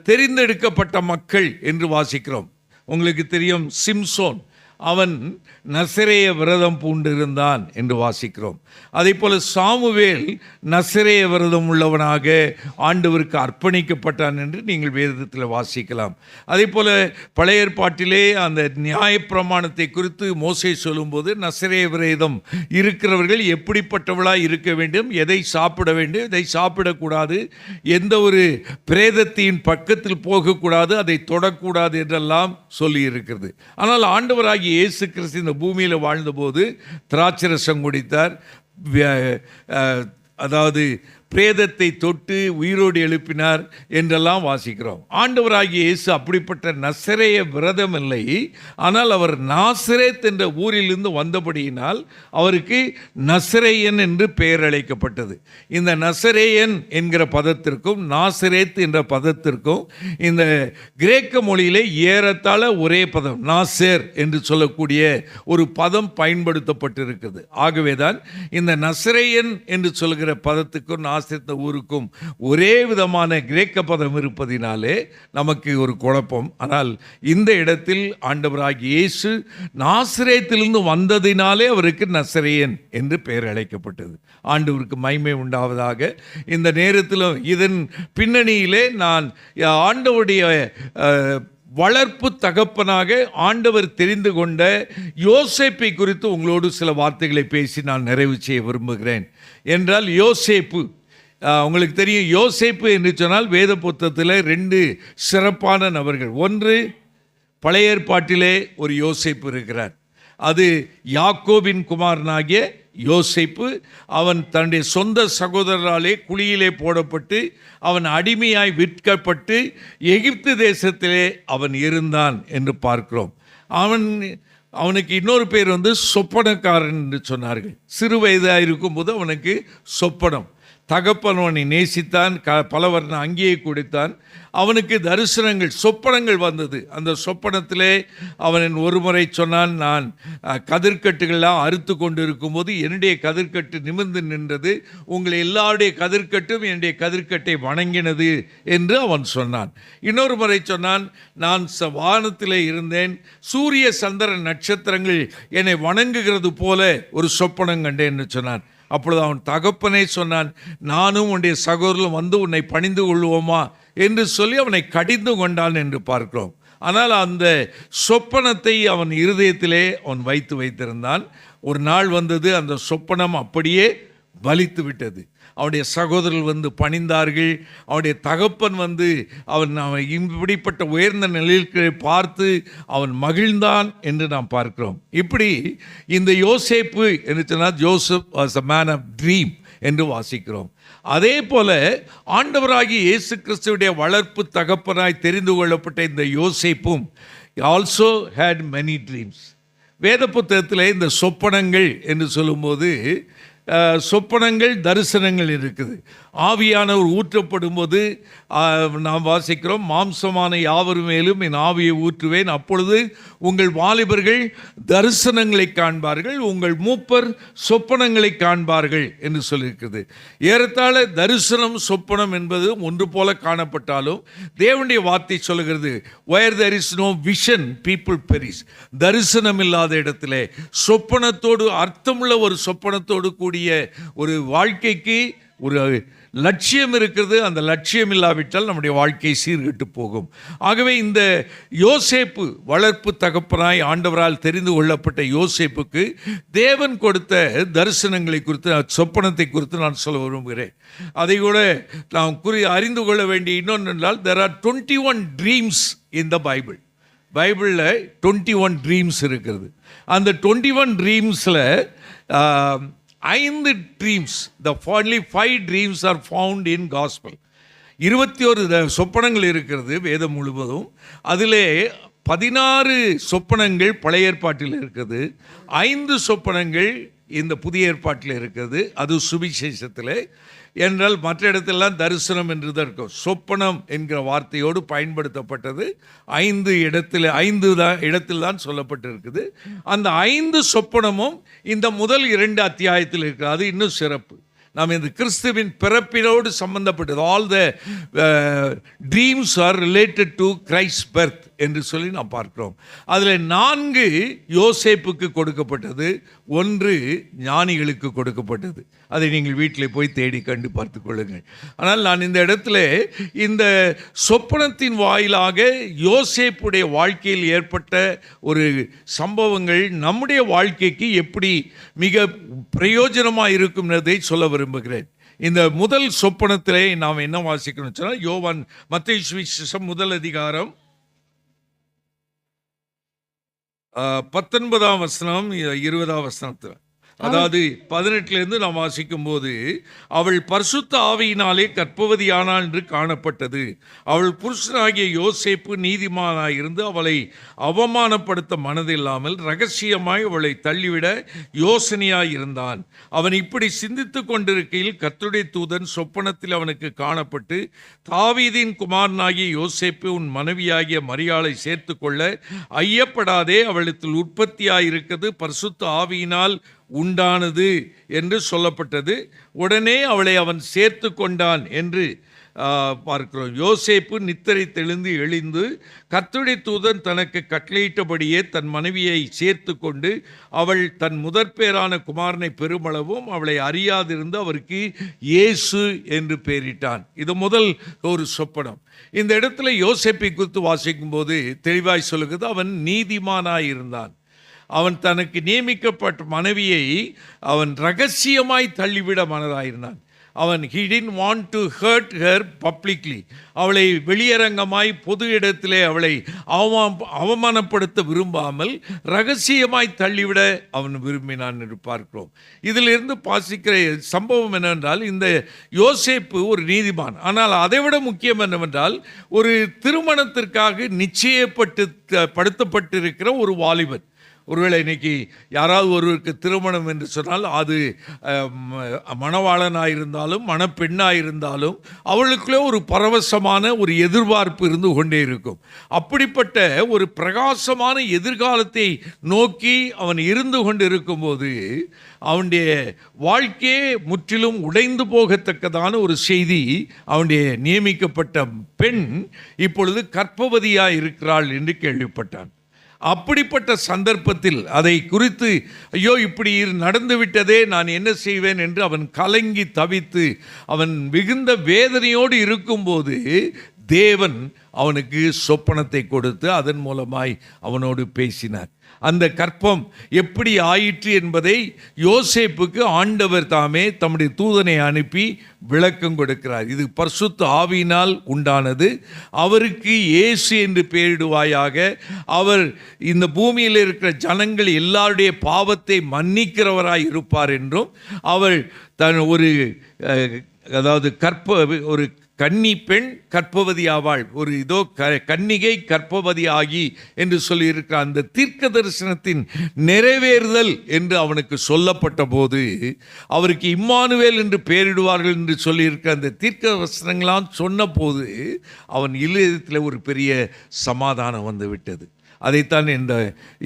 தெரிந்தெடுக்கப்பட்ட மக்கள் என்று வாசிக்கிறோம். உங்களுக்கு தெரியும், சிம்சோன் அவன் நசரேய விரதம் பூண்டிருந்தான் என்று வாசிக்கிறோம். அதே போல சாமுவேல் நசரேய விரதம் உள்ளவனாக ஆண்டவருக்கு அர்ப்பணிக்கப்பட்டான் என்று நீங்கள் வேதத்தில் வாசிக்கலாம். அதே போல பழைய ஏற்பாட்டிலே அந்த நியாயப்பிரமாணத்தை குறித்து மோசே சொல்லும்போது நசரேய விரதம் இருக்கிறவர்கள் எப்படிப்பட்டவளாக இருக்க வேண்டும், எதை சாப்பிட வேண்டும், எதை சாப்பிடக்கூடாது, எந்த ஒரு பிரேதத்தின் பக்கத்தில் போகக்கூடாது, அதை தொடக்கூடாது என்றெல்லாம் சொல்லி இருக்கிறது. ஆனால் ஆண்டவராகிய இயேசு கிறிஸ்து இந்த பூமியில் வாழ்ந்தபோது திராட்சரசம் குடித்தார், அதாவது பிரேதத்தை தொட்டு உயிரோடு எழுப்பினார் என்றெல்லாம் வாசிக்கிறோம். ஆண்டவராகிய இயேசு அப்படிப்பட்ட நசரேய விரதம் இல்லை. ஆனால் அவர் நாசரேத் என்ற ஊரிலிருந்து வந்தபடியினால் அவருக்கு நசரேயன் என்று பெயர் அழைக்கப்பட்டது. இந்த நசரேயன் என்கிற பதத்திற்கும் நாசரேத் என்ற பதத்திற்கும் இந்த கிரேக்க மொழியிலே ஏறத்தாழ ஒரே பதம் நாசேர் என்று சொல்லக்கூடிய ஒரு பதம் பயன்படுத்தப்பட்டிருக்கிறது. ஆகவேதான் இந்த நசரேயன் என்று சொல்கிற பதத்துக்கும் நாசரேத் ஊருக்கும் ஒரே விதமான கிரேக்க பதம் இருப்பதினாலே நமக்கு ஒரு குழப்பம். ஆனால் இந்த இடத்தில் ஆண்டவராகிய இயேசு நாசரேத்திலிருந்து வந்ததினாலே அவருக்கு நசரேயன் என்று பெயர் அழைக்கப்பட்டது. ஆண்டவருக்கு மகிமை உண்டாவதாக. இந்த நேரத்திலும் இதன் பின்னணியிலே நான் ஆண்டவருடைய வளர்ப்பு தகப்பனாக ஆண்டவர் தெரிந்து கொண்ட யோசேப்பை குறித்து உங்களோடு சில வார்த்தைகளை பேசி நான் நிறைவு செய்ய விரும்புகிறேன். என்றால் யோசேப்பு, உங்களுக்கு தெரியும், யோசேப்பு என்று சொன்னால் வேத புத்தகத்தில் 2 சிறப்பான நபர்கள். ஒன்று, பழைய ஏற்பாட்டிலே ஒரு யோசேப்பு இருக்கிறார். அது யாக்கோபின் குமாரனாகிய யோசேப்பு. அவன் தன்னுடைய சொந்த சகோதரராலே குழியிலே போடப்பட்டு அவன் அடிமையாய் விற்கப்பட்டு எகிப்து தேசத்திலே அவன் இருந்தான் என்று பார்க்கிறோம். அவனுக்கு இன்னொரு பேர் சொப்பனக்காரன் என்று சொன்னார்கள். சிறு வயதாக இருக்கும்போது அவனுக்கு சொப்பனம். தகப்பன் அவனை நேசித்தான், பல வர்ண அங்கேயே கொடுத்தான். அவனுக்கு தரிசனங்கள், சொப்பனங்கள் வந்தது. அந்த சொப்பனத்திலே அவன் ஒரு முறை சொன்னான், நான் கதிர்கட்டுகள்லாம் அறுத்து கொண்டு இருக்கும்போது என்னுடைய கதிர்கட்டு நிமிர்ந்து நின்றது, உங்களை எல்லாருடைய கதிர்கட்டும் என்னுடைய கதிர்கட்டை வணங்கினது என்று அவன் சொன்னான். இன்னொரு முறை சொன்னான், நான் வானத்திலே இருந்தேன், சூரிய சந்திர நட்சத்திரங்கள் என்னை வணங்குகிறது போல ஒரு சொப்பனம் கண்டேன் என்று சொன்னான். அப்பொழுது அவன் தகப்பனே சொன்னான், நானும் உன்னுடைய சகோதரரும் வந்து உன்னை பணிந்து கொள்வோமா என்று சொல்லி அவனை கடிந்து கொண்டான் என்று பார்க்கிறோம். ஆனால் அந்த சொப்பனத்தை அவன் இருதயத்திலே அவன் வைத்திருந்தான். ஒரு நாள் வந்தது, அந்த சொப்பனம் அப்படியே பலித்து விட்டது. அவனுடைய சகோதரர்கள் பணிந்தார்கள். அவனுடைய தகப்பன் அவன் இப்படிப்பட்ட உயர்ந்த நிலைகளை பார்த்து அவன் மகிழ்ந்தான் என்று நாம் பார்க்கிறோம். இப்படி இந்த யோசேப்பு என்று சொன்னால் Joseph was a man of dream என்று வாசிக்கிறோம். அதே போல ஆண்டவராகிய இயேசு கிறிஸ்துவுடைய வளர்ப்பு தகப்பனாய் தெரிந்து கொள்ளப்பட்ட இந்த யோசேப்பும் also had many dreams. வேத புத்தகத்தில் இந்த சொப்பனங்கள் என்று சொல்லும்போது சொப்பனங்கள், தரிசனங்கள் இருக்குது. ஆவியானவர் ஊற்றப்படும் போது நாம் வாசிக்கிறோம், மாம்சமான யாவர் மேலும் என் ஆவியை ஊற்றுவேன், அப்பொழுது உங்கள் வாலிபர்கள் தரிசனங்களை காண்பார்கள், உங்கள் மூப்பர் சொப்பனங்களை காண்பார்கள் என்று சொல்லியிருக்கிறது. ஏறத்தாழ தரிசனம் சொப்பனம் என்பது ஒன்று போல காணப்பட்டாலும் தேவனுடைய வார்த்தை சொல்லுகிறது, where there is no vision people perish. தரிசனம் இல்லாத இடத்திலே சொப்பனத்தோடு, அர்த்தமுள்ள ஒரு சொப்பனத்தோடு கூடிய ஒரு வாழ்க்கைக்கு ஒரு லட்சியம் இருக்கிறது. அந்த லட்சியம் இல்லாவிட்டால் நம்முடைய வாழ்க்கை சீர்கெட்டு போகும். ஆகவே இந்த யோசேப்பு, வளர்ப்பு தகப்பனாய் ஆண்டவரால் தெரிந்து கொள்ளப்பட்ட யோசேப்புக்கு தேவன் கொடுத்த தரிசனங்களை குறித்து, சொப்பனத்தை குறித்து நான் சொல்ல விரும்புகிறேன். அதை கூட நாம் அறிந்து கொள்ள வேண்டிய இன்னொன்று என்றால், there are 21 dreams in the Bible. பைபிளில் 21 ட்ரீம்ஸ் இருக்கிறது. அந்த 21 ட்ரீம்ஸில் 5 dreams, only 5 dreams are found in gospel. 21 சொப்பனங்கள் இருக்கிறது வேதம் முழுவதும். அதிலே 16 சொப்பனங்கள் பழைய ஏற்பாட்டில் இருக்குது, 5 சொப்பனங்கள் இந்த புதிய ஏற்பாட்டில் இருக்கிறது. அது சுவிசேஷத்தில். என்றால் மற்ற இடத்திலெல்லாம் தரிசனம் என்று தான் இருக்கும். சொப்பனம் என்கிற வார்த்தையோடு பயன்படுத்தப்பட்டது 5 இடத்தில் தான் சொல்லப்பட்டிருக்குது. அந்த 5 சொப்பனமும் இந்த முதல் 2 அத்தியாயத்தில் இருக்கிறது. அது இன்னும் சிறப்பு. நாம் இந்த கிறிஸ்துவின் பிறப்பினோடு சம்பந்தப்பட்டது. All the dreams are related to Christ birth என்று சொல்லி நாம் பார்க்கிறோம். அதில் 4 யோசேப்புக்கு கொடுக்கப்பட்டது, 1 ஞானிகளுக்கு கொடுக்கப்பட்டது. அதை நீங்கள் வீட்டில் போய் தேடி கண்டு பார்த்து கொள்ளுங்கள். ஆனால் நான் இந்த இடத்துல இந்த சொப்பனத்தின் வாயிலாக யோசேப்புடைய வாழ்க்கையில் ஏற்பட்ட ஒரு சம்பவங்கள் நம்முடைய வாழ்க்கைக்கு எப்படி மிக பிரயோஜனமாக இருக்கும்ன்றதை சொல்ல விரும்புகிறேன். இந்த முதல் சொப்பனத்திலே நாம் என்ன வாசிக்கணும் சொன்னால், யோவான் மத்தேயு சுவிசேஷம் 1 அதிகாரம் 19ஆம் வசனம் 20ஆம் வசனத்தில், அதாவது 18லேருந்து நாம் வாசிக்கும் போது, அவள் பரிசுத்த ஆவியினாலே கர்ப்பவதியானாள் என்று காணப்பட்டது. அவள் புருஷனாகிய யோசேப்பு நீதிமானாயிருந்து அவளை அவமானப்படுத்த மனதில்லாமல் இரகசியமாய் அவளை தள்ளிவிட யோசனையாயிருந்தான். அவன் இப்படி சிந்தித்து கொண்டிருக்கையில் கர்த்தருடைய தூதன் சொப்பனத்தில் அவனுக்கு காணப்பட்டு, தாவீதின் குமாரனாகிய யோசேப்பு, உன் மனைவியாகிய மரியாளை சேர்த்து கொள்ள ஐயப்படாதே, அவளுக்கு உற்பத்தியாயிருக்கிறது பரிசுத்த ஆவியினால் உண்டானது என்று சொல்லப்பட்டது. உடனே அவளை அவன் சேர்த்து கொண்டான் என்று பார்க்கிறோம். யோசேப்பு நித்திரை தெளிந்து எழுந்து கர்த்தருடைய தூதன் தனக்கு கட்டளையிட்டபடியே தன் மனைவியை சேர்த்து கொண்டு அவள் தன் முதற்பேரான குமாரனை பெருமளவும் அவளை அறியாதிருந்து அவருக்கு இயேசு என்று பெயரிட்டான். இது முதல் ஒரு சொப்பனம். இந்த இடத்துல யோசேப்பை குறித்து வாசிக்கும் போது தெளிவாய் சொல்லுகிறது, அவன் நீதிமானாயிருந்தான். அவன் தனக்கு நியமிக்கப்பட்ட மனைவியை அவன் ரகசியமாய் தள்ளிவிட மனதாயிருந்தான். அவன் he didn't want to hurt her publicly. அவளை வெளியரங்கமாய் பொது இடத்திலே அவளை அவமானப்படுத்த விரும்பாமல் ரகசியமாய் தள்ளிவிட அவன் விரும்பினான் என்று பார்க்கிறோம். இதிலிருந்து வாசிக்கிற சம்பவம் என்னவென்றால், இந்த யோசேப்பு ஒரு நீதிமான். ஆனால் அதைவிட முக்கியம் என்னவென்றால், ஒரு திருமணத்திற்காக நிச்சயப்படுத்தப்பட்டிருக்கிற ஒரு வாலிபன். ஒருவேளை இன்னைக்கு யாராவது ஒருவருக்கு திருமணம் என்று சொன்னால், அது மணவாளனாயிருந்தாலும் மணப்பெண்ணாயிருந்தாலும் அவளுக்குள்ளே ஒரு பரவசமான ஒரு எதிர்பார்ப்பு இருந்து கொண்டே இருக்கும். அப்படிப்பட்ட ஒரு பிரகாசமான எதிர்காலத்தை நோக்கி அவன் இருந்து கொண்டு இருக்கும்போது அவனுடைய வாழ்க்கையே முற்றிலும் உடைந்து போகத்தக்கதான ஒரு செய்தி. அவனுடைய நியமிக்கப்பட்ட பெண் இப்பொழுது கர்ப்பவதியாக இருக்கிறாள் என்று கேள்விப்பட்டான். அப்படிப்பட்ட சந்தர்ப்பத்தில் அதை குறித்து, ஐயோ இப்படி நடந்து விட்டதே, நான் என்ன செய்வேன் என்று அவன் கலங்கி தவித்து அவன் மிகுந்த வேதனையோடு இருக்கும்போது தேவன் அவனுக்கு சொப்பனத்தை கொடுத்து அதன் மூலமாய் அவனோடு பேசினார். அந்த கற்பம் எப்படி ஆயிற்று என்பதை யோசேப்புக்கு ஆண்டவர் தாமே தம்முடைய தூதனை அனுப்பி விளக்கம் கொடுக்கிறார். இது பரிசுத்த ஆவியினால் உண்டானது, அவருக்கு இயேசு என்று பெயரிடுவாயாக. அவர் இந்த பூமியில் இருக்கிற ஜனங்கள் எல்லாருடைய பாவத்தை மன்னிக்கிறவராய் இருப்பார் என்றும், அவர் தன் ஒரு கன்னி பெண் கர்ப்பவதி ஆவாள், ஒரு இதோ கன்னிகை கர்ப்பவதி ஆகி என்று சொல்லியிருக்கிற அந்த தீர்க்க தரிசனத்தின் நிறைவேறுதல் என்று அவனுக்கு சொல்லப்பட்ட போது, அவருக்கு இம்மானுவேல் என்று பெயரிடுவார்கள் என்று சொல்லியிருக்கிற அந்த தீர்க்க வசனங்களாம் சொன்ன போது அவன் இல்லத்தில் ஒரு பெரிய சமாதானம் வந்து விட்டது. அதைத்தான் இந்த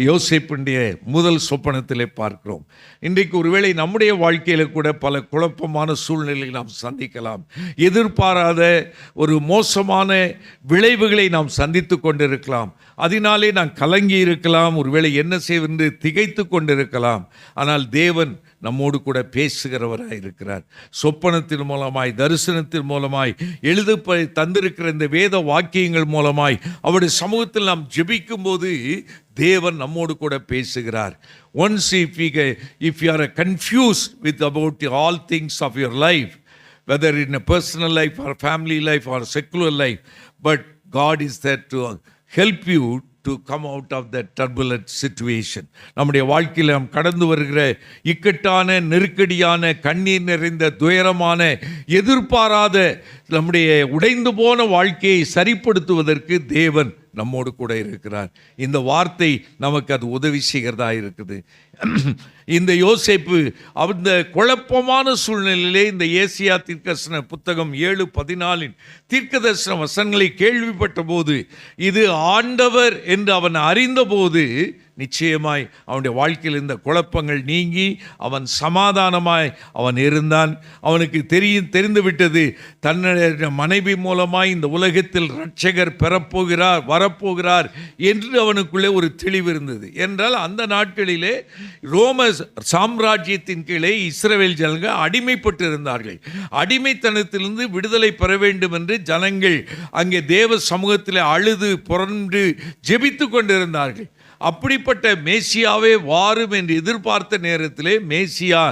யோசேப்புடைய முதல் சொப்பனத்திலே பார்க்கிறோம். இன்றைக்கு ஒருவேளை நம்முடைய வாழ்க்கையில் கூட பல குழப்பமான சூழ்நிலைகளை நாம் சந்திக்கலாம். எதிர்பாராத ஒரு மோசமான விளைவுகளை நாம் சந்தித்து கொண்டிருக்கலாம். அதனாலே நான் கலங்கி இருக்கலாம், ஒருவேளை என்ன செய்வென்று திகைத்து கொண்டிருக்கலாம். ஆனால் தேவன் நம்மோடு கூட பேசுகிறவராக இருக்கிறார். சொப்பனத்தின் மூலமாய், தரிசனத்தின் மூலமாய், தந்திருக்கிற இந்த வேத வாக்கியங்கள் மூலமாய் அவருடைய சமூகத்தில் நாம் ஜெபிக்கும் போது தேவன் நம்மோடு கூட பேசுகிறார். Once if you are confused with about all things of your life, whether in a personal life or family life or secular life, but God is there to help you to come out of that turbulent situation. நம்முடைய வாழ்க்கையில் நாம் கடந்து வருகிற இக்கட்டான, நெருக்கடியான, கண்ணீர் நிறைந்த, துயரமான, எதிர்பாராத நம்முடைய உடைந்து போன வாழ்க்கையை சரிப்படுத்துவதற்கு தேவன் நம்மோடு கூட இருக்கிறார். இந்த வார்த்தை நமக்கு அது உதவி செய்கிறதா இருக்குது. இந்த யோசேப்பு அந்த குழப்பமான சூழ்நிலையிலே இந்த ஏசியா தீர்க்கதரிசன புத்தகம் 7:14 தீர்க்கதரிசன வசனங்களை கேள்விப்பட்ட போது, இது ஆண்டவர் என்று அவன் அறிந்தபோது, நிச்சயமாய் அவனுடைய வாழ்க்கையில் இந்த குழப்பங்கள் நீங்கி அவன் சமாதானமாய் அவன் இருந்தான். அவனுக்கு தெரிந்துவிட்டது, தன்னுடைய மனைவி மூலமாய் இந்த உலகத்தில் இரட்சகர் வரப்போகிறார் என்று அவனுக்குள்ளே ஒரு தெளிவு இருந்தது. என்றால் அந்த நாட்களிலே ரோம சாம்ராஜ்யத்தின் கீழே இஸ்ரவேல் ஜனங்கள் அடிமைப்பட்டு இருந்தார்கள். அடிமைத்தனத்திலிருந்து விடுதலை பெற வேண்டும் என்று ஜனங்கள் அங்கே தேவ சமூகத்தில் அழுது புரண்டு ஜெபித்து கொண்டிருந்தார்கள். அப்படிப்பட்ட மேசியாவே வாரும் என்று எதிர்பார்த்த நேரத்திலே மேசியா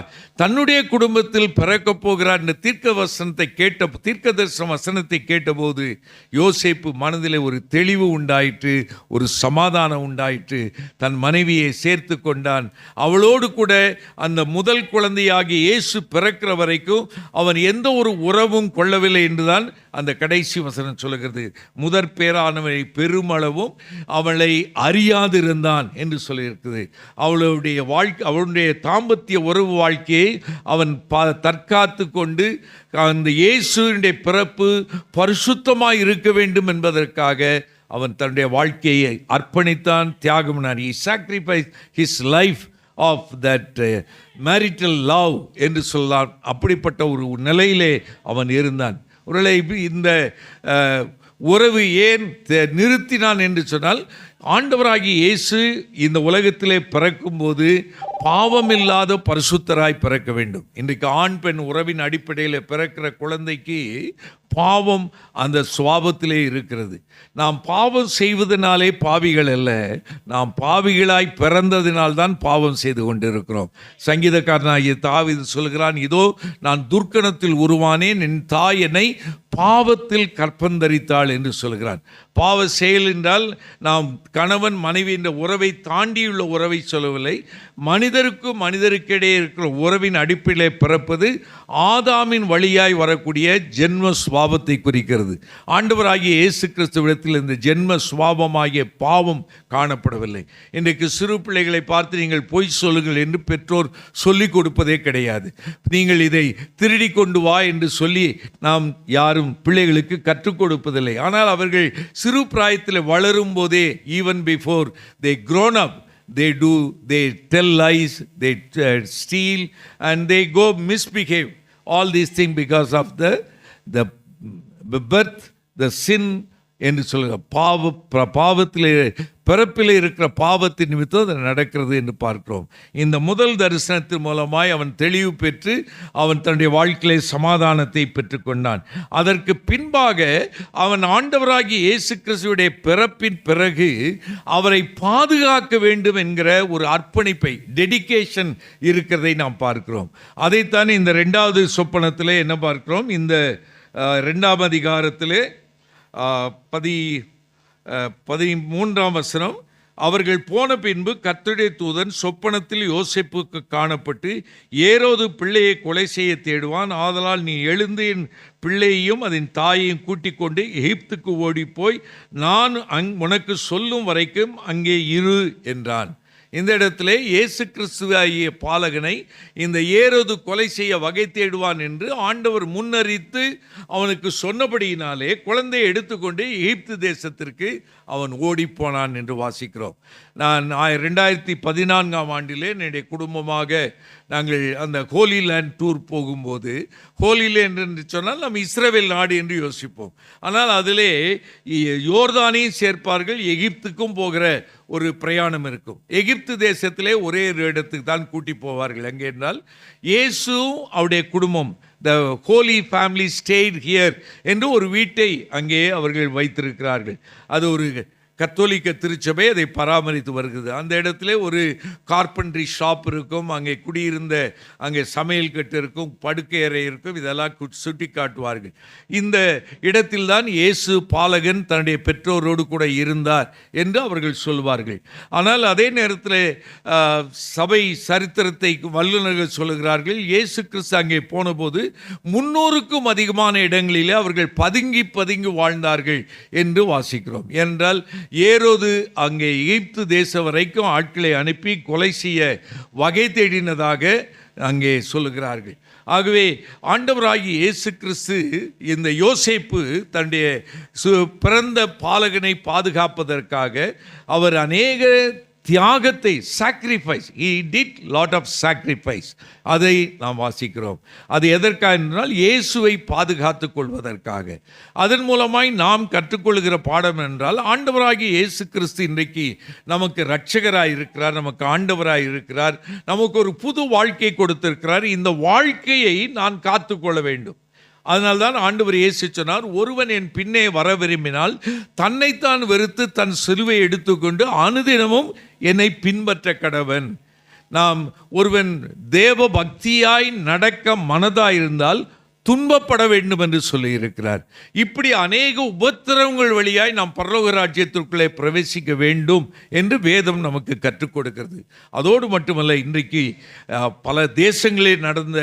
தன்னுடைய குடும்பத்தில் பிறக்கப் போகிறார் என்ற தீர்க்க தரிசன வசனத்தை கேட்டபோது யோசேப்பு மனதிலே ஒரு தெளிவு உண்டாயிற்று, ஒரு சமாதானம் உண்டாயிற்று. தன் மனைவியை சேர்த்து கொண்டான். அவளோடு கூட அந்த முதல் குழந்தையாகி இயேசு பிறக்கிற வரைக்கும் அவன் எந்த ஒரு உறவும் கொள்ளவில்லை என்றுதான் அந்த கடைசி வசனம் சொல்லுகிறது. முதற் பேரானவனை பெருமளவும் அவளை அறியாதிருந்தான் என்று சொல்லியிருக்குது. அவளுடைய தாம்பத்திய உறவு வாழ்க்கையை அவன் தற்காத்து கொண்டு அந்த இயேசுவினுடைய பிறப்பு பரிசுத்தமாய் இருக்க வேண்டும் என்பதற்காக அவன் தன்னுடைய வாழ்க்கையை அர்ப்பணித்தான், தியாகம்னான். He sacrificed his life of that marital love என்று சொல்லலாம். அப்படிப்பட்ட ஒரு நிலையிலே அவன் இருந்தான். ஒருவேளை இந்த உறவு ஏன் நிறுத்தினான் என்று சொன்னால், ஆண்டவராகிய இயேசு இந்த உலகத்திலே பிறக்கும்போது பாவமில்லாத பரிசுத்தராய் பிறக்க வேண்டும். இன்றைக்கு ஆண் பெண் உறவின் அடிப்படையில் பிறக்கிற குழந்தைக்கு பாவம் அந்த சுவாபத்திலே இருக்கிறது. நாம் பாவம் செய்வதனாலே பாவிகள் அல்ல, நாம் பாவிகளாய் பிறந்ததினால்தான் பாவம் செய்து கொண்டிருக்கிறோம். சங்கீதக்காரனாகிய தாவீது சொல்கிறான், இதோ நான் துர்க்கணத்தில் உருவானேன், என் தாய் என்னை பாவத்தில் கற்பந்தரித்தாள் என்று சொல்கிறான். பாவ செயல் என்றால் நாம் கணவன் மனைவி என்ற உறவை தாண்டியுள்ள உறவை சொல்லவில்லை. மனிதருக்கும் மனிதருக்கிடையே இருக்கிற உறவின் அடிப்படையில் பிறப்பது ஆதாமின் வழியாய் வரக்கூடிய ஜென்ம சுவாபத்தை குறிக்கிறது. ஆண்டவராகிய இயேசு கிறிஸ்துவிடத்தில் இந்த ஜென்ம சுவாபமாகிய பாவம் காணப்படவில்லை. இன்றைக்கு சிறு பிள்ளைகளை பார்த்து நீங்கள் பொய் சொல்லுங்கள் என்று பெற்றோர் சொல்லிக் கொடுப்பதே கிடையாது. நீங்கள் இதை திருடி கொண்டு வா என்று சொல்லி நாம் யாரும் பிள்ளைகளுக்கு கற்றுக் கொடுப்பதில்லை. ஆனால் அவர்கள் சிறு பிராயத்தில் வளரும் போதே, even before they grown up, they tell lies, they steal and they go misbehave. All these things because of the birth, the sin என்று சொல்லுங்க. பாவத்திலே பிறப்பிலே இருக்கிற பாவத்தின் நிமித்தம் அது நடக்கிறது என்று பார்க்கிறோம். இந்த முதல் தரிசனத்தின் மூலமாய் அவன் தெளிவு பெற்று அவன் தன்னுடைய வாழ்க்கையிலே சமாதானத்தை பெற்றுக்கொண்டான். அதற்கு பின்பாக அவன் ஆண்டவராகிய இயேசு கிறிஸ்துவுடைய பிறப்பின் பிறகு அவரை பாதுகாக்க வேண்டும் என்கிற ஒரு அர்ப்பணிப்பை, டெடிகேஷன் இருக்கிறதை நாம் பார்க்கிறோம். அதைத்தான் இந்த 2வது சொப்பனத்திலே என்ன பார்க்கிறோம்? இந்த 2ஆம் அதிகாரத்திலே 13ஆம் வசனம், அவர்கள் போன பின்பு கர்த்தருடைய தூதன் சொப்பனத்தில் யோசேப்புக்கு காணப்பட்டு, ஏரோது பிள்ளையை கொலை செய்ய தேடுவான், ஆதலால் நீ எழுந்து என் பிள்ளையையும் அதன் தாயையும் கூட்டிக் கொண்டு எகிப்துக்கு ஓடிப்போய் நான் உனக்கு சொல்லும் வரைக்கும் அங்கே இரு என்றான். இந்த இடத்துல இயேசு கிறிஸ்துவாகிய பாலகனை இந்த ஏரோது கொலை செய்ய வகை தேடுவான் என்று ஆண்டவர் முன்னறித்து அவனுக்கு சொன்னபடியினாலே குழந்தையை எடுத்துக்கொண்டு எகிப்து தேசத்திற்கு அவன் ஓடிப்போனான் என்று வாசிக்கிறோம். நான் 2014ஆம் ஆண்டிலே என்னுடைய குடும்பமாக நாங்கள் அந்த ஹோலி லேண்ட் டூர் போகும்போது, ஹோலி லேண்ட் என்று சொன்னால் நம்ம இஸ்ரவேல் நாடு என்று யோசிப்போம். ஆனால் அதிலே யோர்தானையும் சேர்ப்பார்கள், எகிப்துக்கும் போகிற ஒரு பிரயாணம் இருக்கும். எகிப்து தேசத்திலே ஒரே ஒரு இடத்துக்கு தான் கூட்டி போவார்கள். எங்கே என்றால் இயேசுவும் அவருடைய குடும்பம், த ஹோலி ஃபேமிலி ஸ்டேட் ஹியர் என்று ஒரு வீட்டை அங்கே அவர்கள் வைத்திருக்கிறார்கள். அது ஒரு கத்தோலிக்க திருச்சபை அதை பராமரித்து வருகிறது. அந்த இடத்துல ஒரு கார்பென்ட்ரி ஷாப் இருக்கும், அங்கே குடியிருந்த அங்கே சமையல் கட்டு இருக்கும், படுக்கை அறை இருக்கும், இதெல்லாம் சுட்டி காட்டுவார்கள். இந்த இடத்தில்தான் இயேசு பாலகன் தன்னுடைய பெற்றோரோடு கூட இருந்தார் என்று அவர்கள் சொல்வார்கள். ஆனால் அதே நேரத்தில் சபை சரித்திரத்தை வல்லுநர்கள் சொல்லுகிறார்கள், இயேசு கிறிஸ்து அங்கே போனபோது 300க்கும் அதிகமான இடங்களிலே அவர்கள் பதுங்கி பதுங்கி வாழ்ந்தார்கள் என்று வாசிக்கிறோம். என்றால் ஏரோது அங்கே எகிப்து தேசம் வரைக்கும் ஆட்களை அனுப்பி கொலை செய்ய வகை தேடினதாக அங்கே சொல்லுகிறார்கள். ஆகவே ஆண்டவராகிய இயேசு கிறிஸ்து இந்த யோசேப்பு தன்னுடைய பிறந்த பாலகனை பாதுகாப்பதற்காக அவர் அநேக தியாகத்தை, sacrifice, he did lot of sacrifice, அதை நாம் வாசிக்கிறோம். அது எதற்காக என்றால் இயேசுவை பாதுகாத்து கொள்வதற்காக. அதன் மூலமாய் நாம் கற்றுக்கொள்கிற பாடம் என்றால், ஆண்டவராகிய இயேசு கிறிஸ்து இன்றைக்கு நமக்கு இரட்சகராய் இருக்கிறார், நமக்கு ஆண்டவராய் இருக்கிறார், நமக்கு ஒரு புது வாழ்க்கை கொடுத்திருக்கிறார். இந்த வாழ்க்கையை நான் காத்துக்கொள்ள வேண்டும். அதனால்தான் ஆண்டவர் இயேசு சொன்னார், ஒருவன் என் பின்னே வர விரும்பினால் தன்னைத்தான் வெறுத்து தன் சிலுவை எடுத்துக்கொண்டு அனுதினமும் என்னை பின்பற்ற கடவன். நாம் ஒருவன் தேவ பக்தியாய் நடக்க மனதாயிருந்தால் துன்பப்பட வேண்டும் என்று சொல்லியிருக்கிறார். இப்படி அநேக உபத்திரவங்கள் வழியாய் நாம் பரலோக ராஜ்யத்திற்குள்ளே பிரவேசிக்க வேண்டும் என்று வேதம் நமக்கு கற்றுக் கொடுக்கிறது. அதோடு மட்டுமல்ல, இன்றைக்கு பல தேசங்களில் நடந்த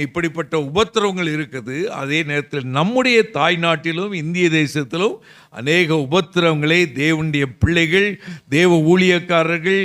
இப்படிப்பட்ட உபத்திரவங்கள் இருக்குது. அதே நேரத்தில் நம்முடைய தாய் நாட்டிலும் இந்திய தேசத்திலும் அநேக உபத்திரவங்களை தேவனுடைய பிள்ளைகள், தேவ ஊழியக்காரர்கள்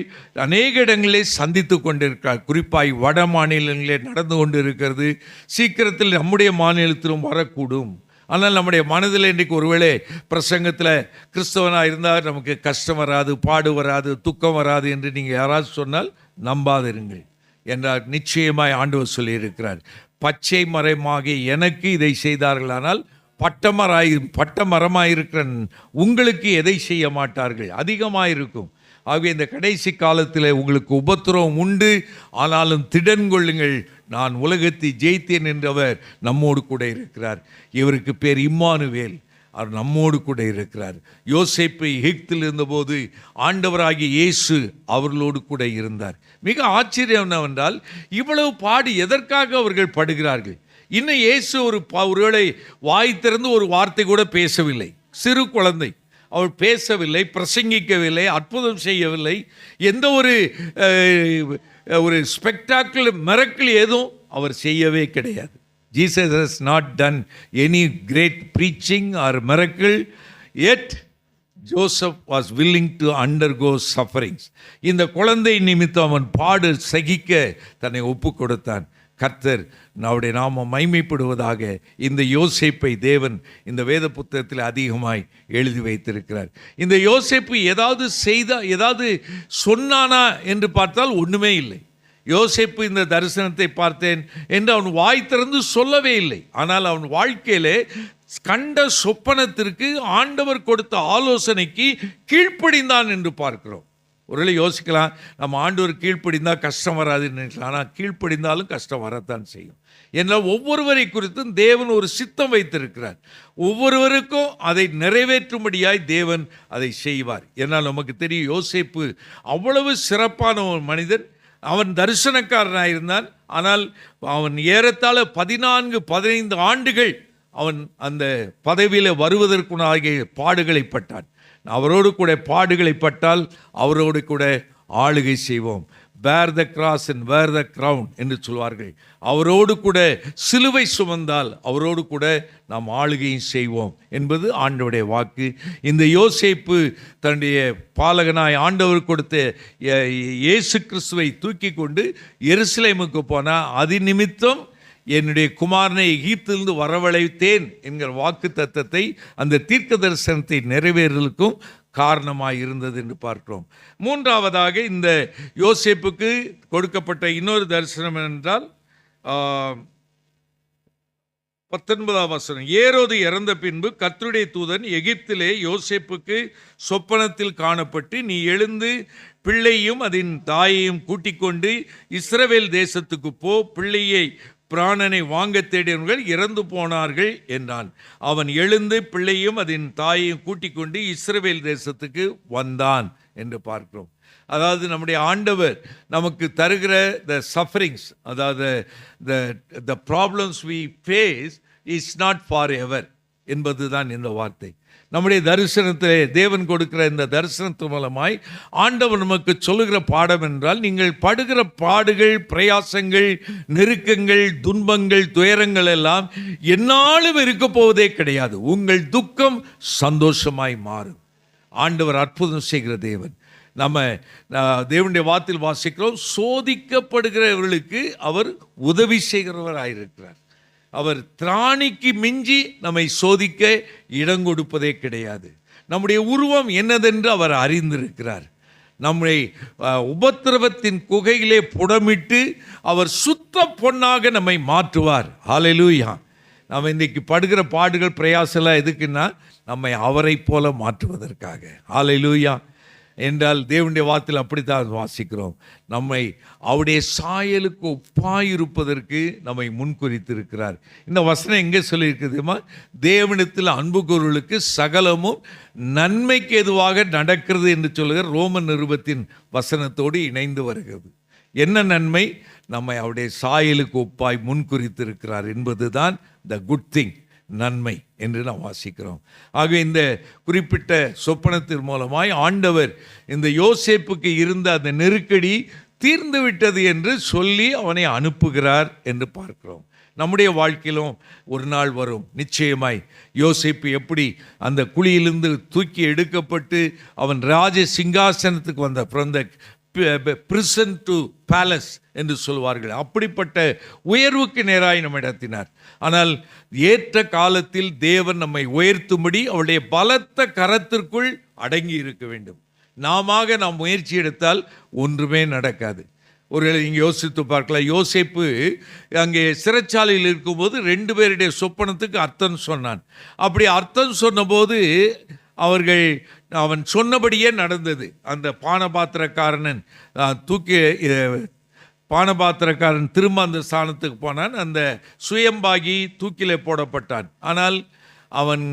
அநேக இடங்களே சந்தித்து கொண்டிருக்கிறார். குறிப்பாய் வட மாநிலங்களே நடந்து கொண்டு இருக்கிறது. சீக்கிரத்தில் நம்முடைய மாநிலத்திலும் வரக்கூடும். ஆனால் நம்முடைய மனதில் இன்றைக்கு ஒருவேளை பிரசங்கத்தில் கிறிஸ்தவனாக இருந்தால் நமக்கு கஷ்டம் வராது, பாடு வராது, துக்கம் வராது என்று நீங்கள் யாராவது சொன்னால் நம்பாதிருங்கள் என்றால் நிச்சயமாய் ஆண்டவர் சொல்லியிருக்கிறார். பச்சை மரமாகி எனக்கு இதை செய்தார்களானால் பட்ட மரமாயிருக்கிற உங்களுக்கு எதை செய்ய மாட்டார்கள், அதிகமாயிருக்கும். ஆகவே இந்த கடைசி காலத்தில் உங்களுக்கு உபத்திரவம் உண்டு, ஆனாலும் திடன் கொள்ளுங்கள், நான் உலகத்தை ஜெயித்தேன் என்றவர் நம்மோடு கூட இருக்கிறார். இவருக்கு பேர் இம்மானுவேல், அவர் நம்மோடு கூட இருக்கிறார். யோசேப்பு எகிப்தில் இருந்தபோது ஆண்டவராகிய இயேசு அவர்களோடு கூட இருந்தார். மிக ஆச்சரியம் என்னவென்றால், இவ்வளவு பாடு எதற்காக அவர்கள் படுகிறார்கள்? இன்னும் இயேசு ஒருவேளை வாய் திறந்து ஒரு வார்த்தை கூட பேசவில்லை. சிறு குழந்தை, அவர் பேசவில்லை, பிரசங்கிக்கவில்லை, அற்புதம் செய்யவில்லை, எந்த ஒரு ஸ்பெக்டாக்குலர் மிரக்கிள் எதுவும் அவர் செய்யவே கிடையாது. Jesus has not done any great preaching or miracle, yet Joseph was willing to undergo sufferings. இந்த குழந்தை நிமித்தம் அவன் பாடு சகிக்க தன்னை ஒப்பு கொடுத்தான். கர்த்தர் அவருடைய நாமம் மைமைப்படுவதாக இந்த யோசேப்பை தேவன் இந்த வேத புத்தகத்தில் அதிகமாய் எழுதி வைத்திருக்கிறார். இந்த யோசேப்பு ஏதாவது சொன்னானா என்று பார்த்தால் ஒன்றுமே இல்லை. யோசேப்பு இந்த தரிசனத்தை பார்த்தேன் என்று அவன் வாய் திறந்து சொல்லவே இல்லை. ஆனால் அவன் வாழ்க்கையிலே கண்ட சொப்பனத்திற்கு ஆண்டவர் கொடுத்த ஆலோசனைக்கு கீழ்ப்படிந்தான் என்று பார்க்கிறோம். ஒருவேளை யோசிக்கலாம், நம்ம ஆண்டவர் கீழ்ப்படிந்தால் கஷ்டம் வராதுன்னு நினைக்கலாம். ஆனால் கீழ்ப்படிந்தாலும் கஷ்டம் வரத்தான் செய்யும். ஏன்னால் ஒவ்வொருவரை குறித்தும் தேவன் ஒரு சித்தம் வைத்திருக்கிறார். ஒவ்வொருவருக்கும் அதை நிறைவேற்றும்படியாய் தேவன் அதை செய்வார். ஏன்னால் நமக்கு தெரியும், யோசேப்பு அவ்வளவு சிறப்பான ஒரு மனிதன். அவன் தரிசனக்காரனாக இருந்தான். ஆனால் அவன் ஏறத்தாழ 14-15 ஆண்டுகள் அவன் அந்த பதவியில் வருவதற்குனாகிய பாடுகளை பட்டான். அவரோடு கூட பாடுகளை பட்டால் அவரோடு கூட ஆளுகை செய்வோம். bear the cross and wear the crown என்று சொல்வார்கள். அவரோடு கூட சிலுவை சுமந்தால் அவரோடு கூட நாம் ஆளுகையும் செய்வோம் என்பது ஆண்டவருடைய வாக்கு. இந்த யோசேப்பு தன்னுடைய பாலகனாய் ஆண்டவர் கொடுத்த இயேசு கிறிஸ்துவை தூக்கி கொண்டு எருசலேமுக்கு போனால் அது நிமித்தம் என்னுடைய குமாரனை எகிப்திலிருந்து வரவழைத்தேன் என்கிற வாக்கு தத்தத்தை, அந்த தீர்க்க தரிசனத்தை நிறைவேறலுக்கும் காரணமாக இருந்தது என்று பார்க்கிறோம். மூன்றாவதாக இந்த யோசேப்புக்கு கொடுக்கப்பட்ட இன்னொரு தரிசனம் என்றால் 19ஆம் வசனம். ஏரோது இறந்த பின்பு கர்த்தருடைய தூதன் எகிப்திலே யோசேப்புக்கு சொப்பனத்தில் காணப்பட்டு, நீ எழுந்து பிள்ளையும் அதன் தாயையும் கூட்டிக் கொண்டு இஸ்ரவேல் தேசத்துக்கு போ, பிள்ளையை பிராணனை வாங்க தேடியவர்கள் இறந்து போனார்கள் என்றான். அவன் எழுந்து பிள்ளையும் அதன் தாயையும் கூட்டிக் கொண்டு இஸ்ரவேல் தேசத்துக்கு வந்தான் என்று பார்க்கிறோம். அதாவது நம்முடைய ஆண்டவர் நமக்கு தருகிற த சஃபரிங்ஸ், அதாவது the problems we face is not forever என்பது தான் இந்த வார்த்தை. நம்முடைய தரிசனத்திலே தேவன் கொடுக்கிற இந்த தரிசனத்து மூலமாய் ஆண்டவர் நமக்கு சொல்லுகிற பாடம் என்றால், நீங்கள் படுகிற பாடுகள், பிரயாசங்கள், நெருக்கங்கள், துன்பங்கள், துயரங்கள் எல்லாம் எந்நாளும் இருக்க போவதே கிடையாது. உங்கள் துக்கம் சந்தோஷமாய் மாறும். ஆண்டவர் அற்புதம் செய்கிற தேவன். நம்ம தேவனுடைய வார்த்தையில் வாசிக்கிறோம், சோதிக்கப்படுகிறவர்களுக்கு அவர் உதவி செய்கிறவராயிருக்கிறார். அவர் திராணிக்கு மிஞ்சி நம்மை சோதிக்க இடம் கொடுப்பதே கிடையாது. நம்முடைய உருவம் என்னதென்று அவர் அறிந்திருக்கிறார். நம்மை உபத்திரவத்தின் குகையிலே புடமிட்டு அவர் சுத்த பொன்னாக நம்மை மாற்றுவார். ஹல்லேலூயா. நம்ம இன்றைக்கு படுகிற பாடுகள், பிரயாசெல்லாம் எதுக்குன்னா நம்மை அவரை போல மாற்றுவதற்காக. ஹல்லேலூயா. என்றால் தேவனுடைய வார்த்தையில் அப்படித்தான் வாசிக்கிறோம். நம்மை அவருடைய சாயலுக்கு ஒப்பாயிருப்பதற்கு நம்மை முன்குறித்திருக்கிறார். இந்த வசனம் எங்கே சொல்லியிருக்குதுமா? தேவனிடத்தில் அன்பு கூறுவர்களுக்கு சகலமும் நன்மைக்கு எதுவாக நடக்கிறது என்று சொல்லுகிற ரோமன் நிருபத்தின் வசனத்தோடு இணைந்து வருகிறது. என்ன நன்மை? நம்மை அவருடைய சாயலுக்கு ஒப்பாய் முன்குறித்திருக்கிறார் என்பதுதான் த குட் திங், நன்மை என்று நாம் வாசிக்கிறோம். ஆகவே இந்த குறிப்பிட்ட சொப்பனத்தின் மூலமாய் ஆண்டவர் இந்த யோசேப்புக்கு இருந்த அந்த நெருக்கடி தீர்ந்து விட்டது என்று சொல்லி அவனை அனுப்புகிறார் என்று பார்க்கிறோம். நம்முடைய வாழ்க்கையிலும் ஒரு நாள் வரும் நிச்சயமாய். யோசேப்பு எப்படி அந்த குழியிலிருந்து தூக்கி எடுக்கப்பட்டு அவன் ராஜ சிங்காசனத்துக்கு வந்த பிறந்த prison to palace என்று சொல்வார்கள், அப்படிப்பட்ட உயர்வுக்கு நேராய் நம்மை நடத்தினார். ஆனால் ஏற்ற காலத்தில் தேவன் நம்மை உயர்த்தும்படி அவருடைய பலத்த கரத்திற்குள் அடங்கி இருக்க வேண்டும். நாம் முயற்சி எடுத்தால் ஒன்றுமே நடக்காது. ஒரு இங்கே யோசித்து பார்க்கலாம். யோசேப்பு அங்கே சிறைச்சாலையில் இருக்கும்போது 2 பேருடைய சொப்பனத்துக்கு அர்த்தம் சொன்னான். அப்படி அர்த்தம் சொன்னபோது அவன் சொன்னபடியே நடந்தது. அந்த பானபாத்திரக்காரன் பானபாத்திரக்காரன் திரும்ப அந்த ஸ்தானத்துக்கு போனான். அந்த சுயம்பாகி தூக்கிலே போடப்பட்டான். ஆனால் அவன்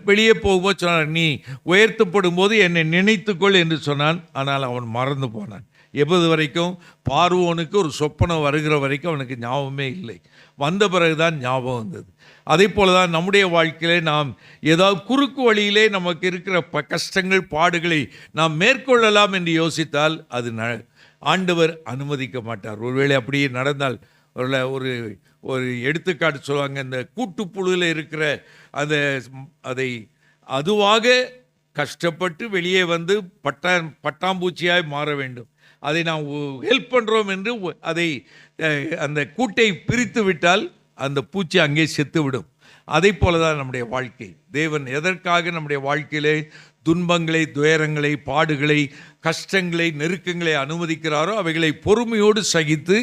வெளியே போகும்போது சொன்னான், நீ உயர்த்தப்படும் போது என்னை நினைத்துக்கொள் என்று சொன்னான். ஆனால் அவன் மறந்து போனான். எப்போது வரைக்கும்? பார்வோனுக்கு ஒரு சொப்பனம் வருகிற வரைக்கும் அவனுக்கு ஞாபகமே இல்லை. வந்த பிறகுதான் ஞாபகம் வந்தது. அதே போல தான் நம்முடைய வாழ்க்கையிலே நாம் ஏதாவது குறுக்கு வழியிலே நமக்கு இருக்கிற கஷ்டங்கள், பாடுகளை நாம் மேற்கொள்ளலாம் என்று யோசித்தால் அது ஆண்டவர் அனுமதிக்க மாட்டார். ஒருவேளை அப்படியே நடந்தால், ஒரு எடுத்துக்காட்டு சொல்லுவாங்க, இந்த கூட்டுப்புழுவில் இருக்கிற அதை அதுவாக கஷ்டப்பட்டு வெளியே வந்து பட்டாம்பூச்சியாய் மாற வேண்டும். அதை நாம் ஹெல்ப் பண்ணுறோம் என்று அந்த கூட்டை பிரித்து விட்டால் அந்த பூச்சி அங்கே செத்துவிடும். அதை போல தான் நம்முடைய வாழ்க்கை. தேவன் எதற்காக நம்முடைய வாழ்க்கையிலே துன்பங்களை, துயரங்களை, பாடுகளை, கஷ்டங்களை, நெருக்கங்களை அனுமதிக்கிறாரோ அவைகளை பொறுமையோடு சகித்து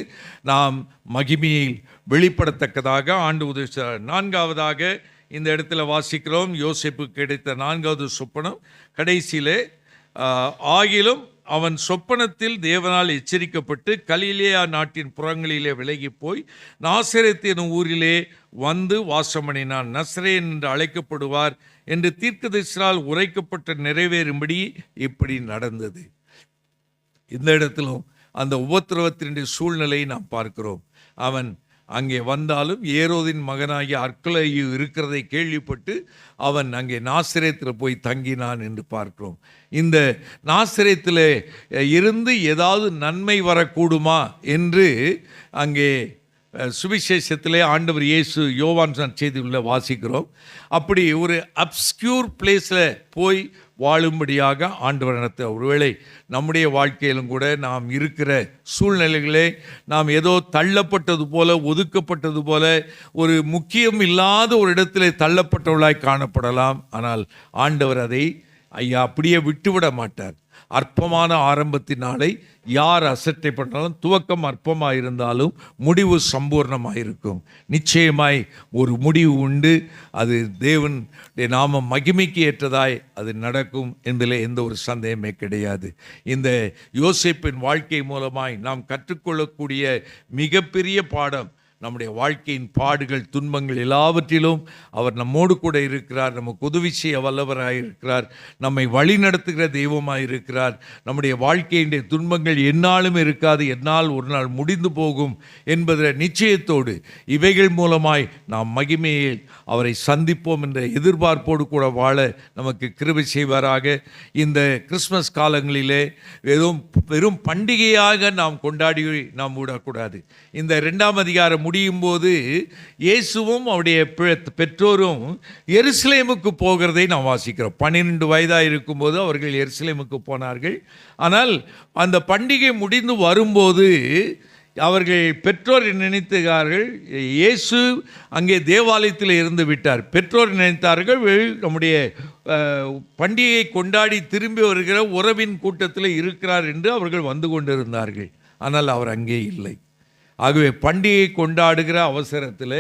நாம் மகிமையை வெளிப்படத்தக்கதாக ஆண்டு உதவி செய்கிறார். 4வதாக இந்த இடத்துல வாசிக்கிறோம், யோசேப்பு கிடைத்த 4வது சொப்பனம் கடைசியிலே, ஆகிலும் அவன் சொப்பனத்தில் தேவனால் எச்சரிக்கப்பட்டு கலிலேயா நாட்டின் புறங்களிலே விலகி போய் நாசரேத் எனும் ஊரிலே வந்து வாசமணினான். நசரேன் என்று அழைக்கப்படுவார் என்று தீர்க்கதரிசியால் உரைக்கப்பட்ட நிறைவேறும்படி இப்படி நடந்தது. இந்த இடத்திலும் அந்த உபத்திரவத்தினுடைய சூழ்நிலையை நாம் பார்க்கிறோம். அவன் அங்கே வந்தாலும் ஏரோதின் மகனாகிய அர்க்கலையு இருக்கிறதை கேள்விப்பட்டு அவன் அங்கே நாசரேத்தில் போய் தங்கினான் என்று பார்க்கிறோம். இந்த நாசரேத்தில் இருந்து ஏதாவது நன்மை வரக்கூடுமா என்று அங்கே சுவிசேஷத்திலே ஆண்டவர் இயேசு யோவான் செய்தியுள்ள வாசிக்கிறோம். அப்படி ஒரு அப்ஸ்க்யூர் பிளேஸில் போய் வாழும்படியாக ஆண்டவர் நடத்த, ஒருவேளை நம்முடைய வாழ்க்கையிலும் கூட நாம் இருக்கிற சூழ்நிலைகளே நாம் ஏதோ தள்ளப்பட்டது போல, ஒதுக்கப்பட்டது போல, ஒரு முக்கியம் இல்லாத ஒரு இடத்திலே தள்ளப்பட்டவர்களாய் காணப்படலாம். ஆனால் ஆண்டவர் அதை அப்படியே விட்டுவிட மாட்டார். அற்பமான ஆரம்பத்தினாலே யார் அசட்டை பண்ணாலும் துவக்கம் அற்பமாக இருந்தாலும் முடிவு சம்பூர்ணமாக இருக்கும். நிச்சயமாய் ஒரு முடிவு உண்டு. அது தேவனுடைய நாம மகிமைக்கு ஏற்றதாய் அது நடக்கும் என்பதில் எந்த ஒரு சந்தேகமே கிடையாது. இந்த யோசேப்பின் வாழ்க்கை மூலமாய் நாம் கற்றுக்கொள்ளக்கூடிய மிகப்பெரிய பாடம், நம்முடைய வாழ்க்கையின் பாடுகள் துன்பங்கள் எல்லாவற்றிலும் அவர் நம்மோடு கூட இருக்கிறார். நமக்கு உதவி செய்ய வல்லவராக இருக்கிறார். நம்மை வழி நடத்துகிற தெய்வமாக இருக்கிறார். நம்முடைய வாழ்க்கையினுடைய துன்பங்கள் எந்நாளும் இருக்காது, என்னால் ஒரு நாள் முடிந்து போகும் என்பதை நிச்சயத்தோடு இவைகள் மூலமாய் நாம் மகிமையில் அவரை சந்திப்போம் என்ற எதிர்பார்ப்போடு கூட வாழ நமக்கு கிருபை செய்வாராக. இந்த கிறிஸ்மஸ் காலங்களிலே வெறும் பண்டிகையாக நாம் கொண்டாடி நாம் விடக்கூடாது. இந்த 2ஆம் அதிகாரம் முடியும் போது இயேசுவும் அவருடைய பெற்றோரும் எருசலேமுக்கு போகிறதை நாம் வாசிக்கிறோம். 12 வயதாக இருக்கும்போது அவர்கள் எருசலேமுக்கு போனார்கள். ஆனால் அந்த பண்டிகை முடிந்து வரும்போது அவர்கள் பெற்றோர் நினைத்தார்கள் இயேசு அங்கே தேவாலயத்தில் இருந்து விட்டார். பெற்றோர் நினைத்தார்கள் நம்முடைய பண்டிகையை கொண்டாடி திரும்பி வருகிற உறவின் கூட்டத்தில் இருக்கிறார் என்று அவர்கள் வந்து கொண்டிருந்தார்கள். ஆனால் அவர் அங்கே இல்லை. ஆகவே பண்டிகை கொண்டாடுகிற அவசரத்தில்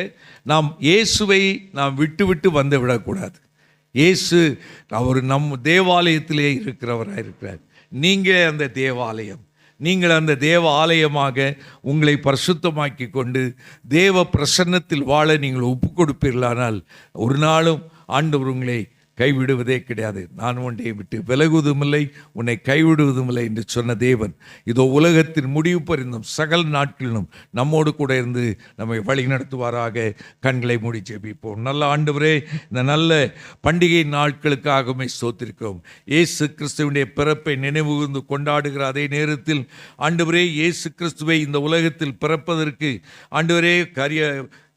நாம் இயேசுவை நாம் விட்டு வந்து விடக்கூடாது. இயேசு அவர் நம் தேவாலயத்திலே இருக்கிறவராக இருக்கிறார். நீங்கள் அந்த தேவாலயம், நீங்கள் அந்த தேவ ஆலயமாக உங்களை பரிசுத்தமாக்கி கொண்டு தேவ பிரசன்னத்தில் வாழ நீங்கள் ஒப்பு கொடுப்பீர்களானால் ஒரு நாளும் ஆண்டவர் உங்களை கைவிடுவதே கிடையாது. நான் உன்னை விட்டு விலகுவதுமில்லை, உன்னை கைவிடுவதுமில்லை என்று சொன்ன தேவன் இதோ உலகத்தின் முடிவு பரிந்தும் சகல நாட்களிலும் நம்மோடு கூட இருந்து நம்மை வழி நடத்துவாராக. கண்களை மூடி ஜெபிப்போம். நல்ல ஆண்டவரே, இந்த நல்ல பண்டிகை நாட்களுக்காகவே ஸ்தோத்திரிக்கிறோம். இயேசு கிறிஸ்துவினுடைய பிறப்பை நினைவுகூர்ந்து கொண்டாடுகிற அதே நேரத்தில் ஆண்டவரே, இயேசு கிறிஸ்துவை இந்த உலகத்தில் பிறப்பதற்கு ஆண்டவரே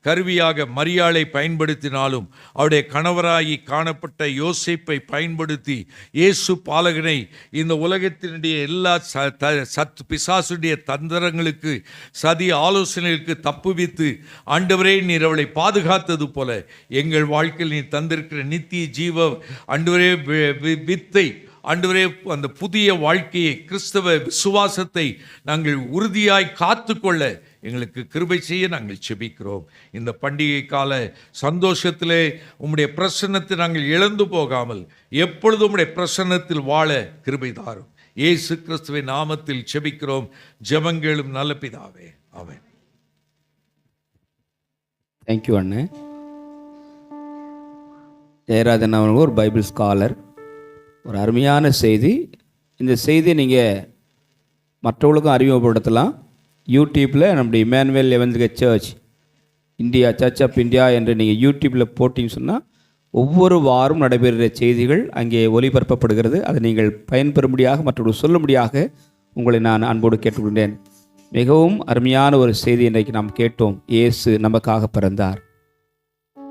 கருவியாக மரியாளை பயன்படுத்தினாலும் அவருடைய கணவராகி காணப்பட்ட யோசேப்பை பயன்படுத்தி இயேசு பாலகனை இந்த உலகத்தினுடைய எல்லா பிசாசுடைய தந்திரங்களுக்கு சதி ஆலோசனைகளுக்கு தப்புவித்து ஆண்டவரே நீர் அவளை பாதுகாத்தது போல எங்கள் வாழ்க்கையில் நீர் தந்திருக்கிற நித்திய ஜீவ ஆண்டவரே வித்தை ஆண்டவரே, அந்த புதிய வாழ்க்கையை கிறிஸ்தவ விசுவாசத்தை நாங்கள் உறுதியாய் காத்துக்கொள்ள எங்களுக்கு கிருபை செய்ய நாங்கள் செபிக்கிறோம். இந்த பண்டிகை கால சந்தோஷத்திலே உம்முடைய பிரசன்னத்தை நாங்கள் இழந்து போகாமல் எப்பொழுதும் உம்முடைய பிரசன்னத்தில் வாழ கிருபை தாரும். இயேசு கிறிஸ்துவின் நாமத்தில் செபிக்கிறோம் ஜெபங்களும் நல்ல பிதாவே, ஆமென். தேங்க்யூ அண்ணே. ஜெயராஜன் அவர்கள் ஒரு பைபிள் ஸ்காலர். ஒரு அருமையான செய்தி. இந்த செய்தியை நீங்கள் மற்றவர்களுக்கும் அறிமுகப்படுத்தலாம். யூடியூப்பில் நம்முடைய Emmanuel evangelical church India, church of India என்று நீங்கள் யூடியூப்பில் போட்டிங்கன்னு சொன்னால் ஒவ்வொரு வாரம் நடைபெறுகிற செய்திகள் அங்கே ஒளிபரப்பப்படுகிறது. அதை நீங்கள் பயன்பெறும்படியாக மற்றவர்கள் சொல்லும்படியாக உங்களை நான் அன்போடு கேட்டுக்கொண்டேன். மிகவும் அருமையான ஒரு செய்தி இன்றைக்கு நாம் கேட்டோம். இயேசு நமக்காக பிறந்தார்.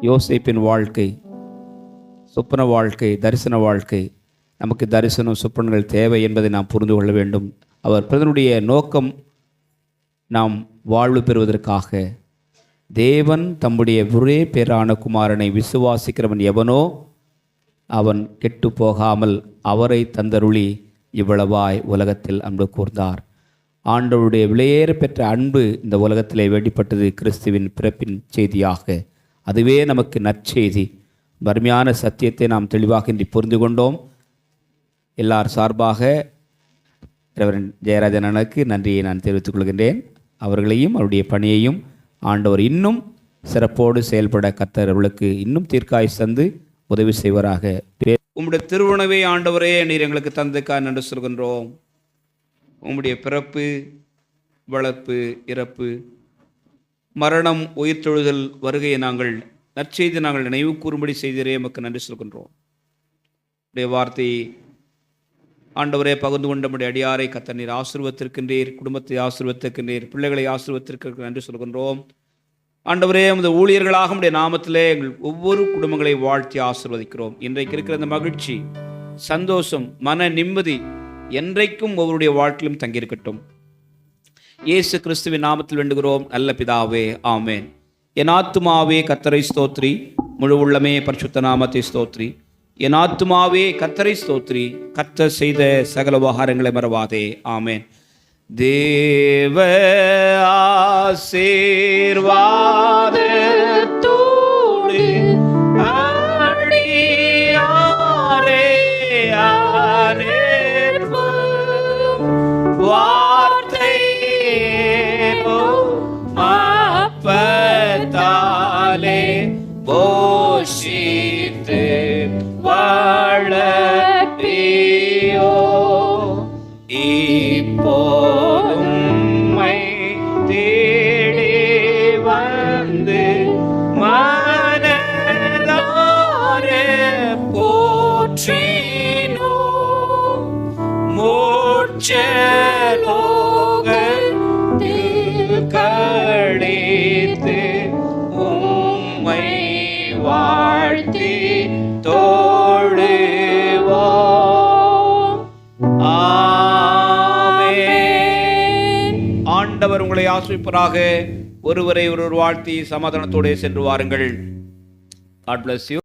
யோசேப்பின் வாழ்க்கை, சொப்பன வாழ்க்கை, தரிசன வாழ்க்கை. நமக்கு தரிசனம் சொப்பனங்கள் தேவை என்பதை நாம் புரிந்து கொள்ள வேண்டும். அவர் பிறந்தனுடைய நோக்கம் நாம் வாழ்வு பெறுவதற்காக. தேவன் தம்முடைய ஒரே பேரான குமாரனை விசுவாசிக்கிறவன் எவனோ அவன் கெட்டு போகாமல் அவரை தந்தருளி இவ்வளவாய் உலகத்தில் அன்பு கூர்ந்தார். ஆண்டவருடைய விலையேற பெற்ற அன்பு இந்த உலகத்திலே வெளிப்பட்டது கிறிஸ்துவின் பிறப்பின் செய்தியாக. அதுவே நமக்கு நற்செய்தி. வறுமையான சத்தியத்தை நாம் தெளிவாக இன்றி புரிந்து கொண்டோம். எல்லார் சார்பாக ரெவரண்ட் ஜெயராஜன் அண்ணனுக்கு நன்றியை நான் தெரிவித்துக் கொள்கின்றேன். அவர்களையும் அவருடைய பணியையும் ஆண்டவர் இன்னும் சிறப்போடு செயல்பட கர்த்தர் அவர்களுக்கு இன்னும் தீர்க்காய் தந்து உதவி செய்வராக. உம்முடைய திருவுணவை ஆண்டவரே நீர் எங்களுக்கு தந்ததுக்காக நன்றி சொல்கின்றோம். உம்முடைய பிறப்பு, வளர்ப்பு, இறப்பு மரணம், உயிர்த்தெழுதல், வருகையை நாங்கள் நற்செய்தி நாங்கள் நினைவு கூறும்படி செய்தீரே எமக்கு நன்றி சொல்கின்றோம். உடைய வார்த்தை ஆண்டவரே பகிர்ந்து கொண்ட நம்முடைய அடியாரை கர்த்தர் நீர் ஆசீர்வதித்திருக்கின்றீர், குடும்பத்தை ஆசீர்வதித்திருக்கின்றீர், பிள்ளைகளை ஆசீர்வதித்திருக்க நன்றி சொல்கின்றோம். ஆண்டவரே உமது ஊழியர்களாக நம்முடைய நாமத்திலே எங்கள் ஒவ்வொரு குடும்பங்களை வாழ்த்தி ஆசீர்வதிக்கிறோம். இன்றைக்கு இருக்கிற அந்த மகிழ்ச்சி, சந்தோஷம், மன நிம்மதி என்றைக்கும் ஒவ்வொருடைய வாழ்க்கையிலும் தங்கியிருக்கட்டும். இயேசு கிறிஸ்துவின் நாமத்தில் வேண்டுகிறோம் நல்ல பிதாவே, ஆமேன். என் ஆத்துமாவே கர்த்தரை ஸ்தோத்ரி, முழு உள்ளமே பரிசுத்த நாமத்தை ஸ்தோத்ரி. என் ஆத்துமாவே கர்த்தரை ஸ்தோத்ரி, கர்த்தர் செய்த சகல உபகாரங்களை மறவாதே, ஆமேன். தேவ ஆசீர்வாதத்தோடு அடியாரே அப்பத்தாலே போஷித்து வாழப்பியோ இப்போதும் மை தேடி வந்து மனதார போற்றினோ மூச்சலோகத்தில் கழித்து உம்மை வாழ்த்தி தோழுவோம். ஆமென். ஆண்டவர் உங்களை ஆசீர்வதிப்பாராக. ஒருவரை ஒருவர் வாழ்த்தி சமாதானத்தோடு சென்று வாருங்கள். God bless you.